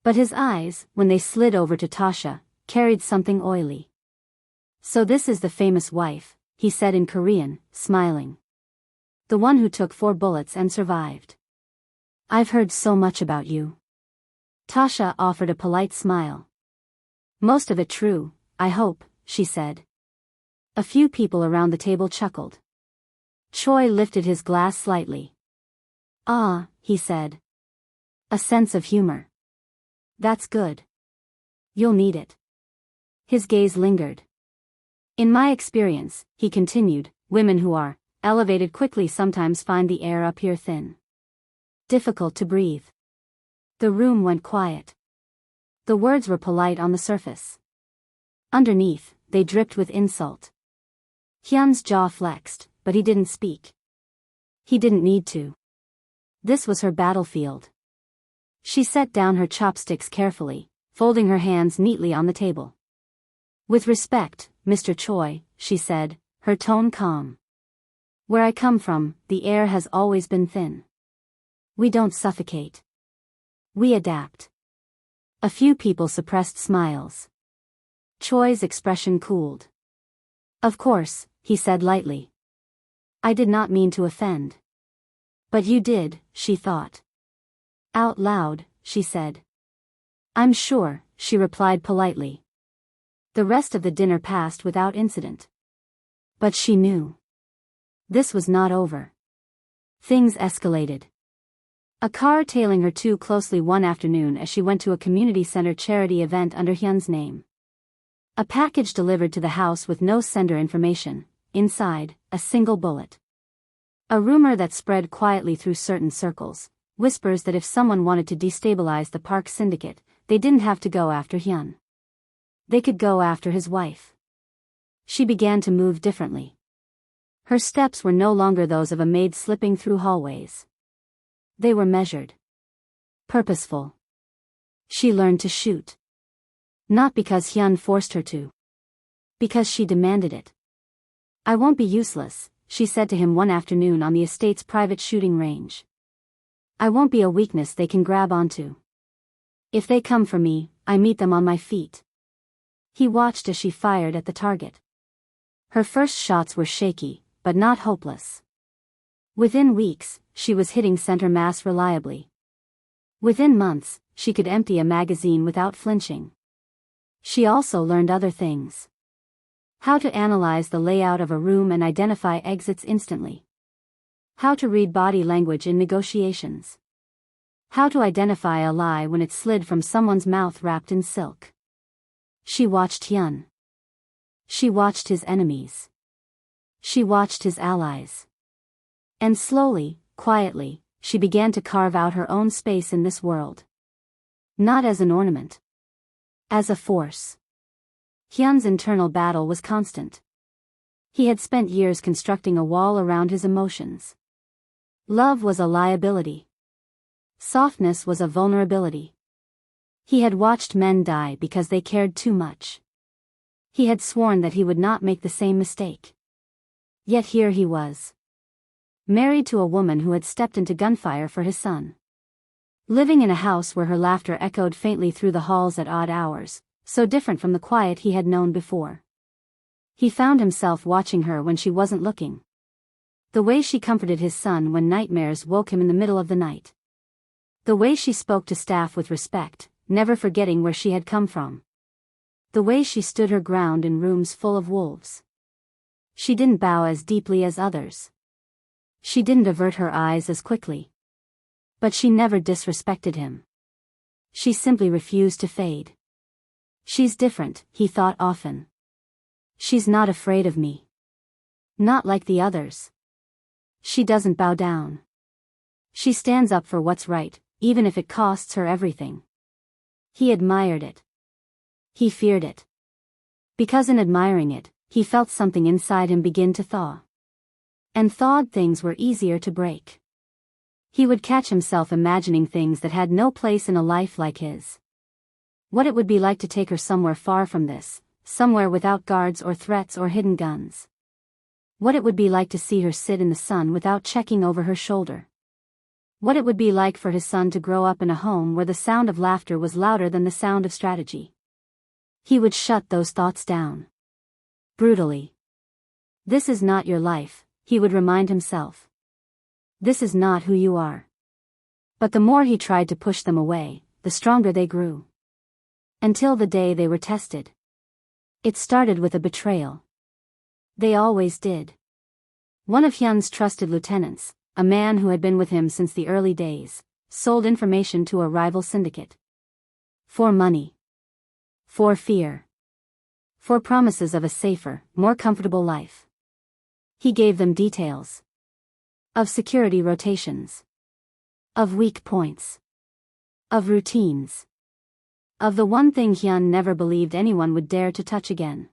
A: But his eyes, when they slid over to Tasha, carried something oily. "So this is the famous wife," he said in Korean, smiling. The one who took 4 bullets and survived. I've heard so much about you. Tasha offered a polite smile. Most of it true, I hope, she said. A few people around the table chuckled. Choi lifted his glass slightly. Ah, he said. A sense of humor. That's good. You'll need it. His gaze lingered. In my experience, he continued, women who are elevated quickly sometimes find the air up here thin. Difficult to breathe. The room went quiet. The words were polite on the surface. Underneath, they dripped with insult. Hyun's jaw flexed, but he didn't speak. He didn't need to. This was her battlefield. She set down her chopsticks carefully, folding her hands neatly on the table. With respect, Mr. Choi, she said, her tone calm. Where I come from, the air has always been thin. We don't suffocate. We adapt. A few people suppressed smiles. Choi's expression cooled. Of course, he said lightly. I did not mean to offend. But you did, she thought. Out loud, she said. I'm sure, she replied politely. The rest of the dinner passed without incident. But she knew. This was not over. Things escalated. A car tailing her too closely one afternoon as she went to a community center charity event under Hyun's name. A package delivered to the house with no sender information, inside, a single bullet. A rumor that spread quietly through certain circles, whispers that if someone wanted to destabilize the Park syndicate, they didn't have to go after Hyun. They could go after his wife. She began to move differently. Her steps were no longer those of a maid slipping through hallways. They were measured. Purposeful. She learned to shoot. Not because Hyun forced her to. Because she demanded it. I won't be useless, she said to him one afternoon on the estate's private shooting range. I won't be a weakness they can grab onto. If they come for me, I meet them on my feet. He watched as she fired at the target. Her first shots were shaky, but not hopeless. Within weeks, she was hitting center mass reliably. Within months, she could empty a magazine without flinching. She also learned other things. How to analyze the layout of a room and identify exits instantly. How to read body language in negotiations. How to identify a lie when it slid from someone's mouth wrapped in silk. She watched Hyun. She watched his enemies. She watched his allies. And slowly, quietly, she began to carve out her own space in this world. Not as an ornament. As a force. Hyun's internal battle was constant. He had spent years constructing a wall around his emotions. Love was a liability. Softness was a vulnerability. He had watched men die because they cared too much. He had sworn that he would not make the same mistake. Yet here he was. Married to a woman who had stepped into gunfire for his son. Living in a house where her laughter echoed faintly through the halls at odd hours, so different from the quiet he had known before. He found himself watching her when she wasn't looking. The way she comforted his son when nightmares woke him in the middle of the night. The way she spoke to staff with respect, never forgetting where she had come from. The way she stood her ground in rooms full of wolves. She didn't bow as deeply as others. She didn't avert her eyes as quickly. But she never disrespected him. She simply refused to fade. She's different, he thought often. She's not afraid of me. Not like the others. She doesn't bow down. She stands up for what's right, even if it costs her everything. He admired it. He feared it. Because in admiring it, he felt something inside him begin to thaw. And thawed things were easier to break. He would catch himself imagining things that had no place in a life like his. What it would be like to take her somewhere far from this, somewhere without guards or threats or hidden guns. What it would be like to see her sit in the sun without checking over her shoulder. What it would be like for his son to grow up in a home where the sound of laughter was louder than the sound of strategy. He would shut those thoughts down. Brutally. This is not your life, he would remind himself. This is not who you are. But the more he tried to push them away, the stronger they grew. Until the day they were tested. It started with a betrayal. They always did. One of Hyun's trusted lieutenants, a man who had been with him since the early days, sold information to a rival syndicate. For money. For fear. For promises of a safer, more comfortable life. He gave them details. Of security rotations. Of weak points. Of routines. Of the one thing Hyun never believed anyone would dare to touch again.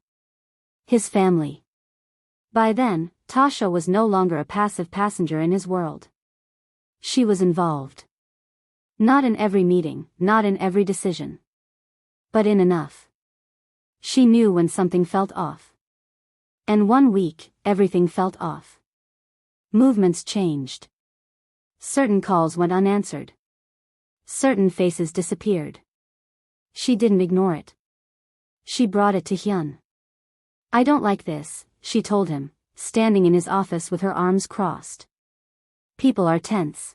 A: His family. By then, Tasha was no longer a passive passenger in his world. She was involved. Not in every meeting, not in every decision. But in enough. She knew when something felt off. And one week, everything felt off. Movements changed. Certain calls went unanswered. Certain faces disappeared. She didn't ignore it. She brought it to Hyun. I don't like this, she told him, standing in his office with her arms crossed. People are tense.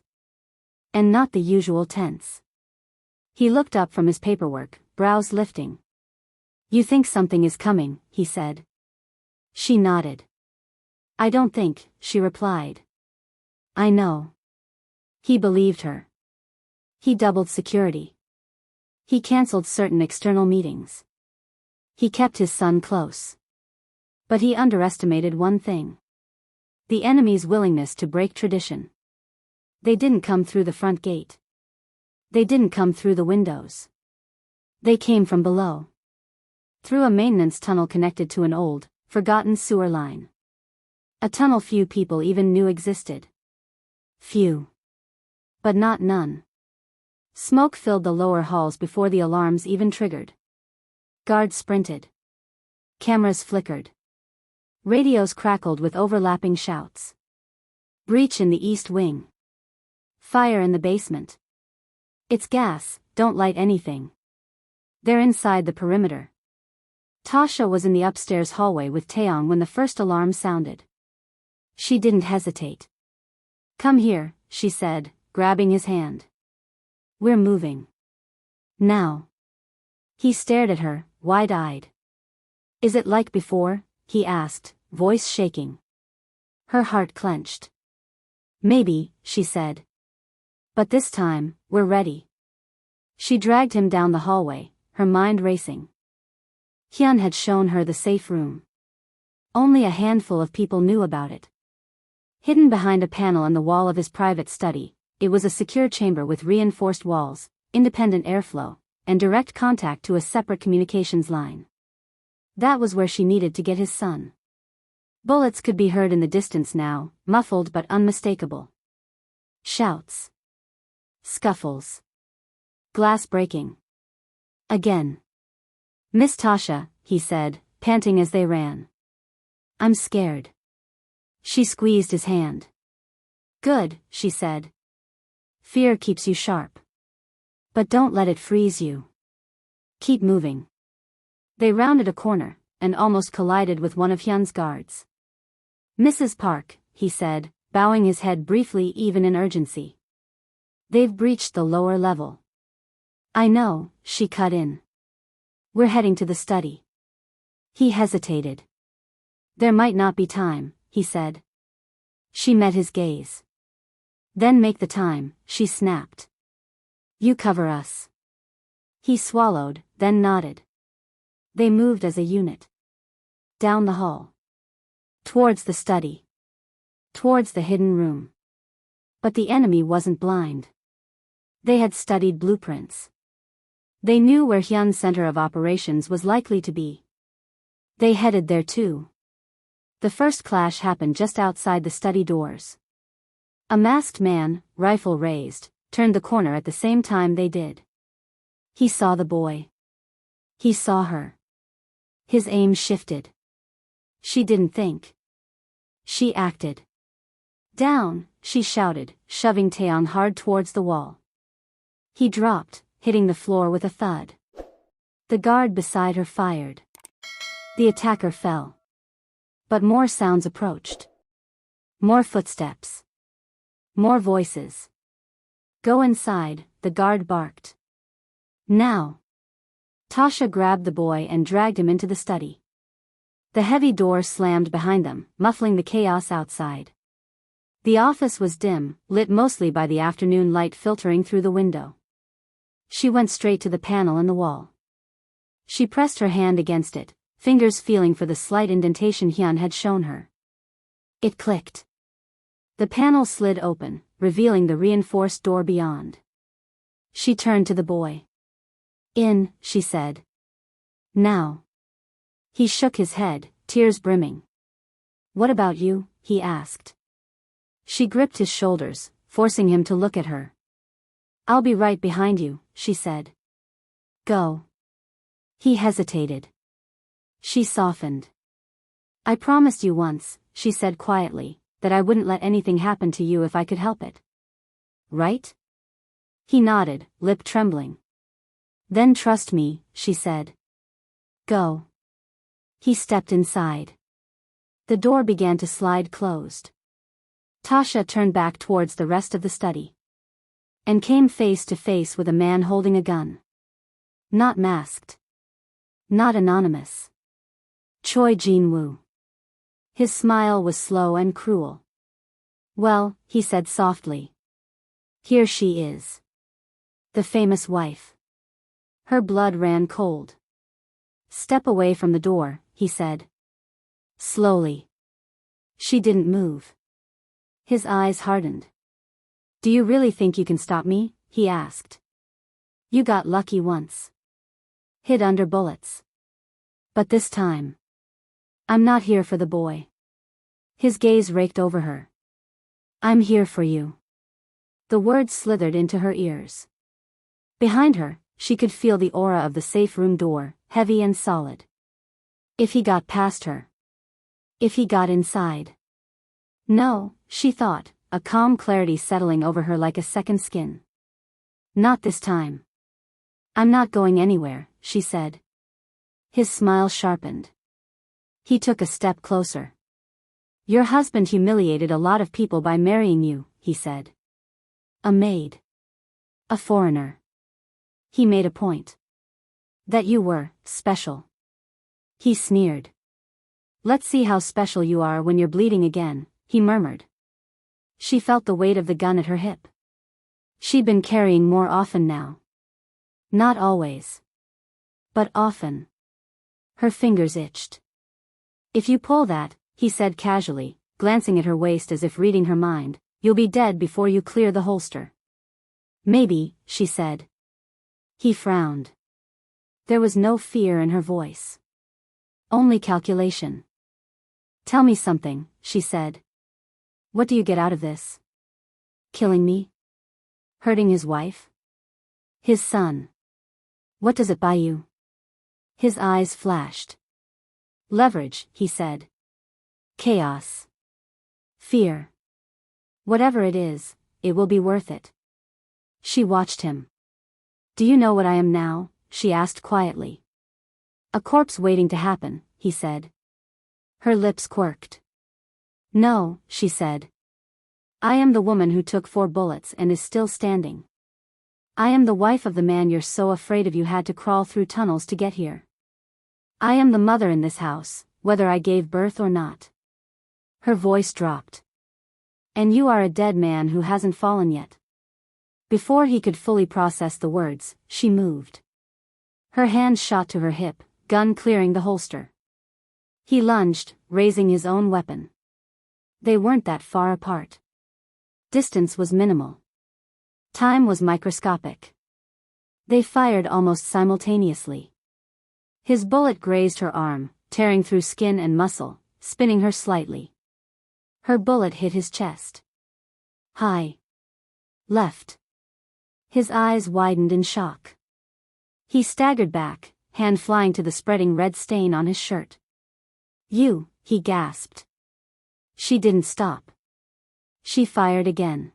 A: And not the usual tense. He looked up from his paperwork, brows lifting. You think something is coming, he said. She nodded. I don't think, she replied. I know. He believed her. He doubled security. He cancelled certain external meetings. He kept his son close. But he underestimated one thing. The enemy's willingness to break tradition. They didn't come through the front gate. They didn't come through the windows. They came from below. Through a maintenance tunnel connected to an old, forgotten sewer line. A tunnel few people even knew existed. Few. But not none. Smoke filled the lower halls before the alarms even triggered. Guards sprinted. Cameras flickered. Radios crackled with overlapping shouts. Breach in the east wing. Fire in the basement. It's gas, don't light anything. They're inside the perimeter. Tasha was in the upstairs hallway with Taeyong when the first alarm sounded. She didn't hesitate. Come here, she said, grabbing his hand. We're moving. Now. He stared at her, wide-eyed. Is it like before? He asked, voice shaking. Her heart clenched. Maybe, she said. But this time, we're ready. She dragged him down the hallway, her mind racing. Hyun had shown her the safe room. Only a handful of people knew about it. Hidden behind a panel in the wall of his private study, it was a secure chamber with reinforced walls, independent airflow, and direct contact to a separate communications line. That was where she needed to get his son. Bullets could be heard in the distance now, muffled but unmistakable. Shouts. Scuffles. Glass breaking. Again. Miss Tasha, he said, panting as they ran. I'm scared. She squeezed his hand. Good, she said. Fear keeps you sharp. But don't let it freeze you. Keep moving. They rounded a corner, and almost collided with one of Hyun's guards. Mrs. Park, he said, bowing his head briefly even in urgency. They've breached the lower level. I know, she cut in. We're heading to the study. He hesitated. There might not be time, he said. She met his gaze. Then make the time, she snapped. You cover us. He swallowed, then nodded. They moved as a unit. Down the hall. Towards the study. Towards the hidden room. But the enemy wasn't blind. They had studied blueprints. They knew where Hyun's center of operations was likely to be. They headed there too. The first clash happened just outside the study doors. A masked man, rifle raised, turned the corner at the same time they did. He saw the boy. He saw her. His aim shifted. She didn't think. She acted. Down, she shouted, shoving Taeyong hard towards the wall. He dropped, hitting the floor with a thud. The guard beside her fired. The attacker fell. But more sounds approached. More footsteps. More voices. Go inside, the guard barked. Now. Tasha grabbed the boy and dragged him into the study. The heavy door slammed behind them, muffling the chaos outside. The office was dim, lit mostly by the afternoon light filtering through the window. She went straight to the panel in the wall. She pressed her hand against it, fingers feeling for the slight indentation Hyun had shown her. It clicked. The panel slid open, revealing the reinforced door beyond. She turned to the boy. In, she said. Now. He shook his head, tears brimming. What about you? He asked. She gripped his shoulders, forcing him to look at her. I'll be right behind you, she said. Go. He hesitated. She softened. I promised you once, she said quietly, that I wouldn't let anything happen to you if I could help it. Right? He nodded, lip trembling. Then trust me, she said. Go. He stepped inside. The door began to slide closed. Tasha turned back towards the rest of the study. And came face to face with a man holding a gun. Not masked. Not anonymous. Choi Jin-woo. His smile was slow and cruel. Well, he said softly. Here she is. The famous wife. Her blood ran cold. Step away from the door, he said. Slowly. She didn't move. His eyes hardened. Do you really think you can stop me? He asked. You got lucky once. Hid under bullets. But this time. I'm not here for the boy. His gaze raked over her. I'm here for you. The words slithered into her ears. Behind her, she could feel the aura of the safe room door, heavy and solid. If he got past her. If he got inside. No, she thought, a calm clarity settling over her like a second skin. Not this time. I'm not going anywhere, she said. His smile sharpened. He took a step closer. Your husband humiliated a lot of people by marrying you, he said. A maid. A foreigner. He made a point. That you were special. He sneered. Let's see how special you are when you're bleeding again, he murmured. She felt the weight of the gun at her hip. She'd been carrying more often now. Not always. But often. Her fingers itched. If you pull that, he said casually, glancing at her waist as if reading her mind, you'll be dead before you clear the holster. Maybe, she said. He frowned. There was no fear in her voice. Only calculation. Tell me something, she said. What do you get out of this? Killing me? Hurting his wife? His son? What does it buy you? His eyes flashed. Leverage, he said. Chaos. Fear. Whatever it is, it will be worth it. She watched him. Do you know what I am now? She asked quietly. A corpse waiting to happen, he said. Her lips quirked. No, she said. I am the woman who took 4 bullets and is still standing. I am the wife of the man you're so afraid of you had to crawl through tunnels to get here. I am the mother in this house, whether I gave birth or not. Her voice dropped. And you are a dead man who hasn't fallen yet. Before he could fully process the words, she moved. Her hand shot to her hip, gun clearing the holster. He lunged, raising his own weapon. They weren't that far apart. Distance was minimal. Time was microscopic. They fired almost simultaneously. His bullet grazed her arm, tearing through skin and muscle, spinning her slightly. Her bullet hit his chest. High. Left. His eyes widened in shock. He staggered back, hand flying to the spreading red stain on his shirt. You, he gasped. She didn't stop. She fired again.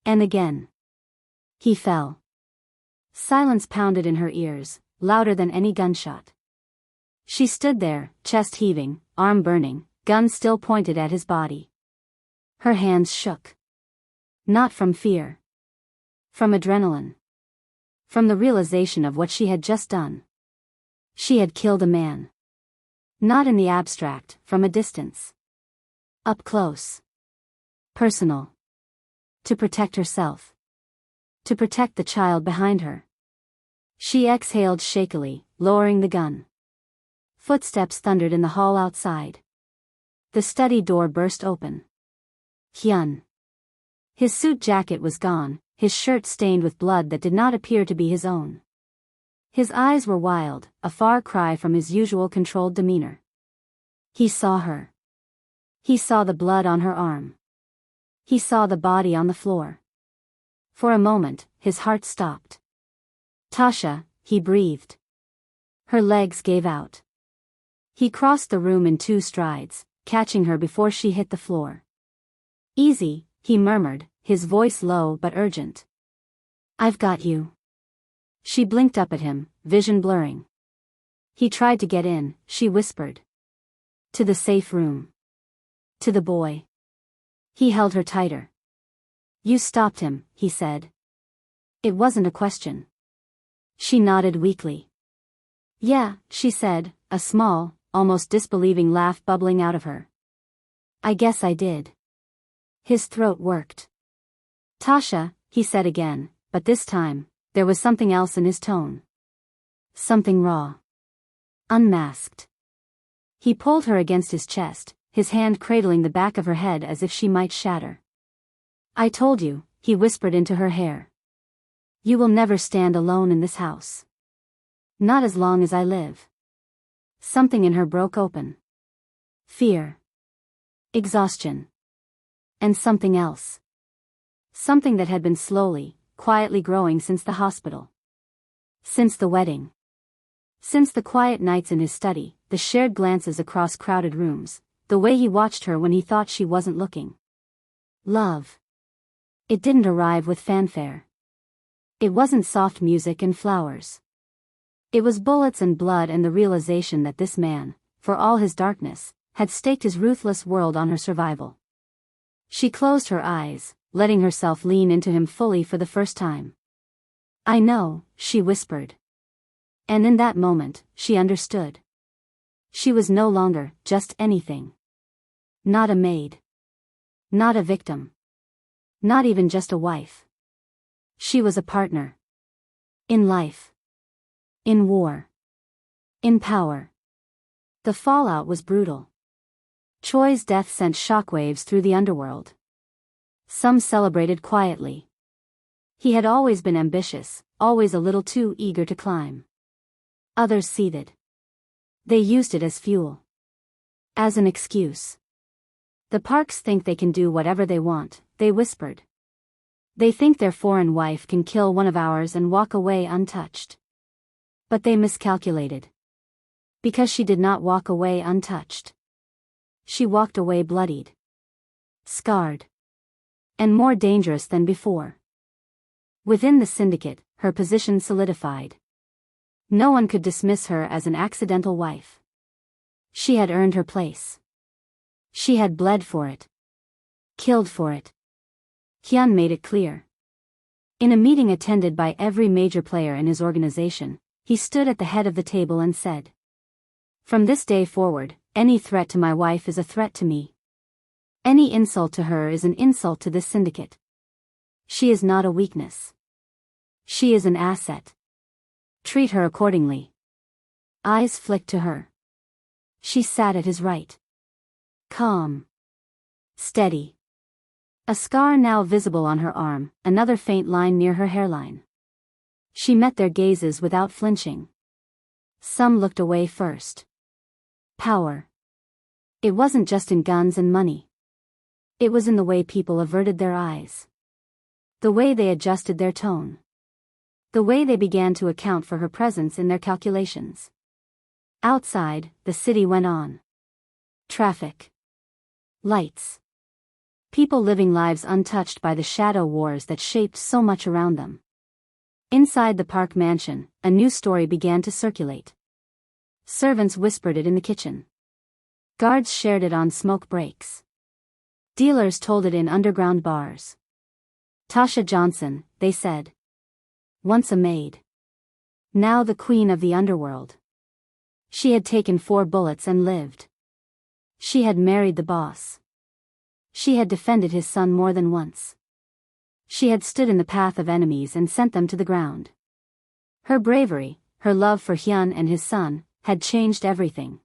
A: And again. He fell. Silence pounded in her ears, louder than any gunshot. She stood there, chest heaving, arm burning, gun still pointed at his body. Her hands shook. Not from fear. From adrenaline. From the realization of what she had just done. She had killed a man. Not in the abstract, from a distance. Up close. Personal. To protect herself. To protect the child behind her. She exhaled shakily, lowering the gun. Footsteps thundered in the hall outside. The study door burst open. Hyun. His suit jacket was gone, his shirt stained with blood that did not appear to be his own. His eyes were wild, a far cry from his usual controlled demeanor. He saw her. He saw the blood on her arm. He saw the body on the floor. For a moment, his heart stopped. Tasha, he breathed. Her legs gave out. He crossed the room in 2 strides, catching her before she hit the floor. Easy, he murmured, his voice low but urgent. I've got you. She blinked up at him, vision blurring. He tried to get in, she whispered. To the safe room. To the boy. He held her tighter. You stopped him, he said. It wasn't a question. She nodded weakly. Yeah, she said, a small, almost disbelieving laugh bubbling out of her. I guess I did. His throat worked. Tasha, he said again, but this time, there was something else in his tone. Something raw. Unmasked. He pulled her against his chest, his hand cradling the back of her head as if she might shatter. I told you, he whispered into her hair. You will never stand alone in this house. Not as long as I live. Something in her broke open. Fear. Exhaustion. And something else. Something that had been slowly, quietly growing since the hospital. Since the wedding. Since the quiet nights in his study, the shared glances across crowded rooms, the way he watched her when he thought she wasn't looking. Love. It didn't arrive with fanfare. It wasn't soft music and flowers. It was bullets and blood and the realization that this man, for all his darkness, had staked his ruthless world on her survival. She closed her eyes, letting herself lean into him fully for the first time. I know, she whispered. And in that moment, she understood. She was no longer just anything. Not a maid. Not a victim. Not even just a wife. She was a partner. In life. In war. In power. The fallout was brutal. Choi's death sent shockwaves through the underworld. Some celebrated quietly. He had always been ambitious, always a little too eager to climb. Others seethed. They used it as fuel. As an excuse. The Parks think they can do whatever they want, they whispered. They think their foreign wife can kill one of ours and walk away untouched. But they miscalculated. Because she did not walk away untouched. She walked away bloodied. Scarred. And more dangerous than before. Within the syndicate, her position solidified. No one could dismiss her as an accidental wife. She had earned her place. She had bled for it. Killed for it. Hyun made it clear. In a meeting attended by every major player in his organization, he stood at the head of the table and said, from this day forward, any threat to my wife is a threat to me. Any insult to her is an insult to this syndicate. She is not a weakness. She is an asset. Treat her accordingly. Eyes flicked to her. She sat at his right. Calm. Steady. A scar now visible on her arm, another faint line near her hairline. She met their gazes without flinching. Some looked away first. Power. It wasn't just in guns and money. It was in the way people averted their eyes. The way they adjusted their tone. The way they began to account for her presence in their calculations. Outside, the city went on. Traffic. Lights. People living lives untouched by the shadow wars that shaped so much around them. Inside the Park mansion, a new story began to circulate. Servants whispered it in the kitchen. Guards shared it on smoke breaks. Dealers told it in underground bars. Tasha Johnson, they said. Once a maid. Now the queen of the underworld. She had taken 4 bullets and lived. She had married the boss. She had defended his son more than once. She had stood in the path of enemies and sent them to the ground. Her bravery, her love for Hyun and his son, had changed everything.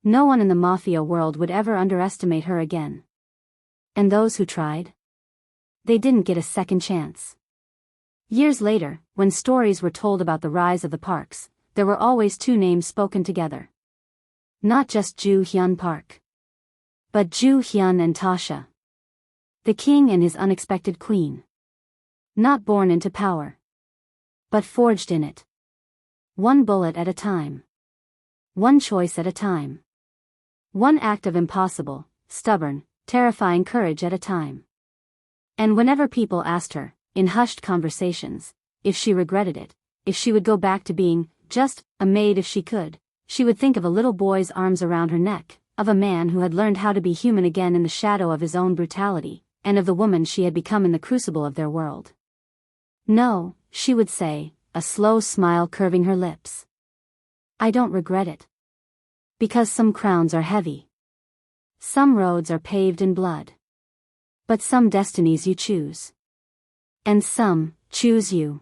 A: No one in the mafia world would ever underestimate her again. And those who tried? They didn't get a second chance. Years later, when stories were told about the rise of the Parks, there were always 2 names spoken together. Not just Joo Hyun Park. But Joo Hyun and Tasha. The king and his unexpected queen. Not born into power. But forged in it. 1 bullet at a time. 1 choice at a time. 1 act of impossible, stubborn, terrifying courage at a time. And whenever people asked her, in hushed conversations, if she regretted it, if she would go back to being, just, a maid if she could, she would think of a little boy's arms around her neck, of a man who had learned how to be human again in the shadow of his own brutality, and of the woman she had become in the crucible of their world. No, she would say, a slow smile curving her lips. I don't regret it. Because some crowns are heavy. Some roads are paved in blood. But some destinies you choose. And some choose you.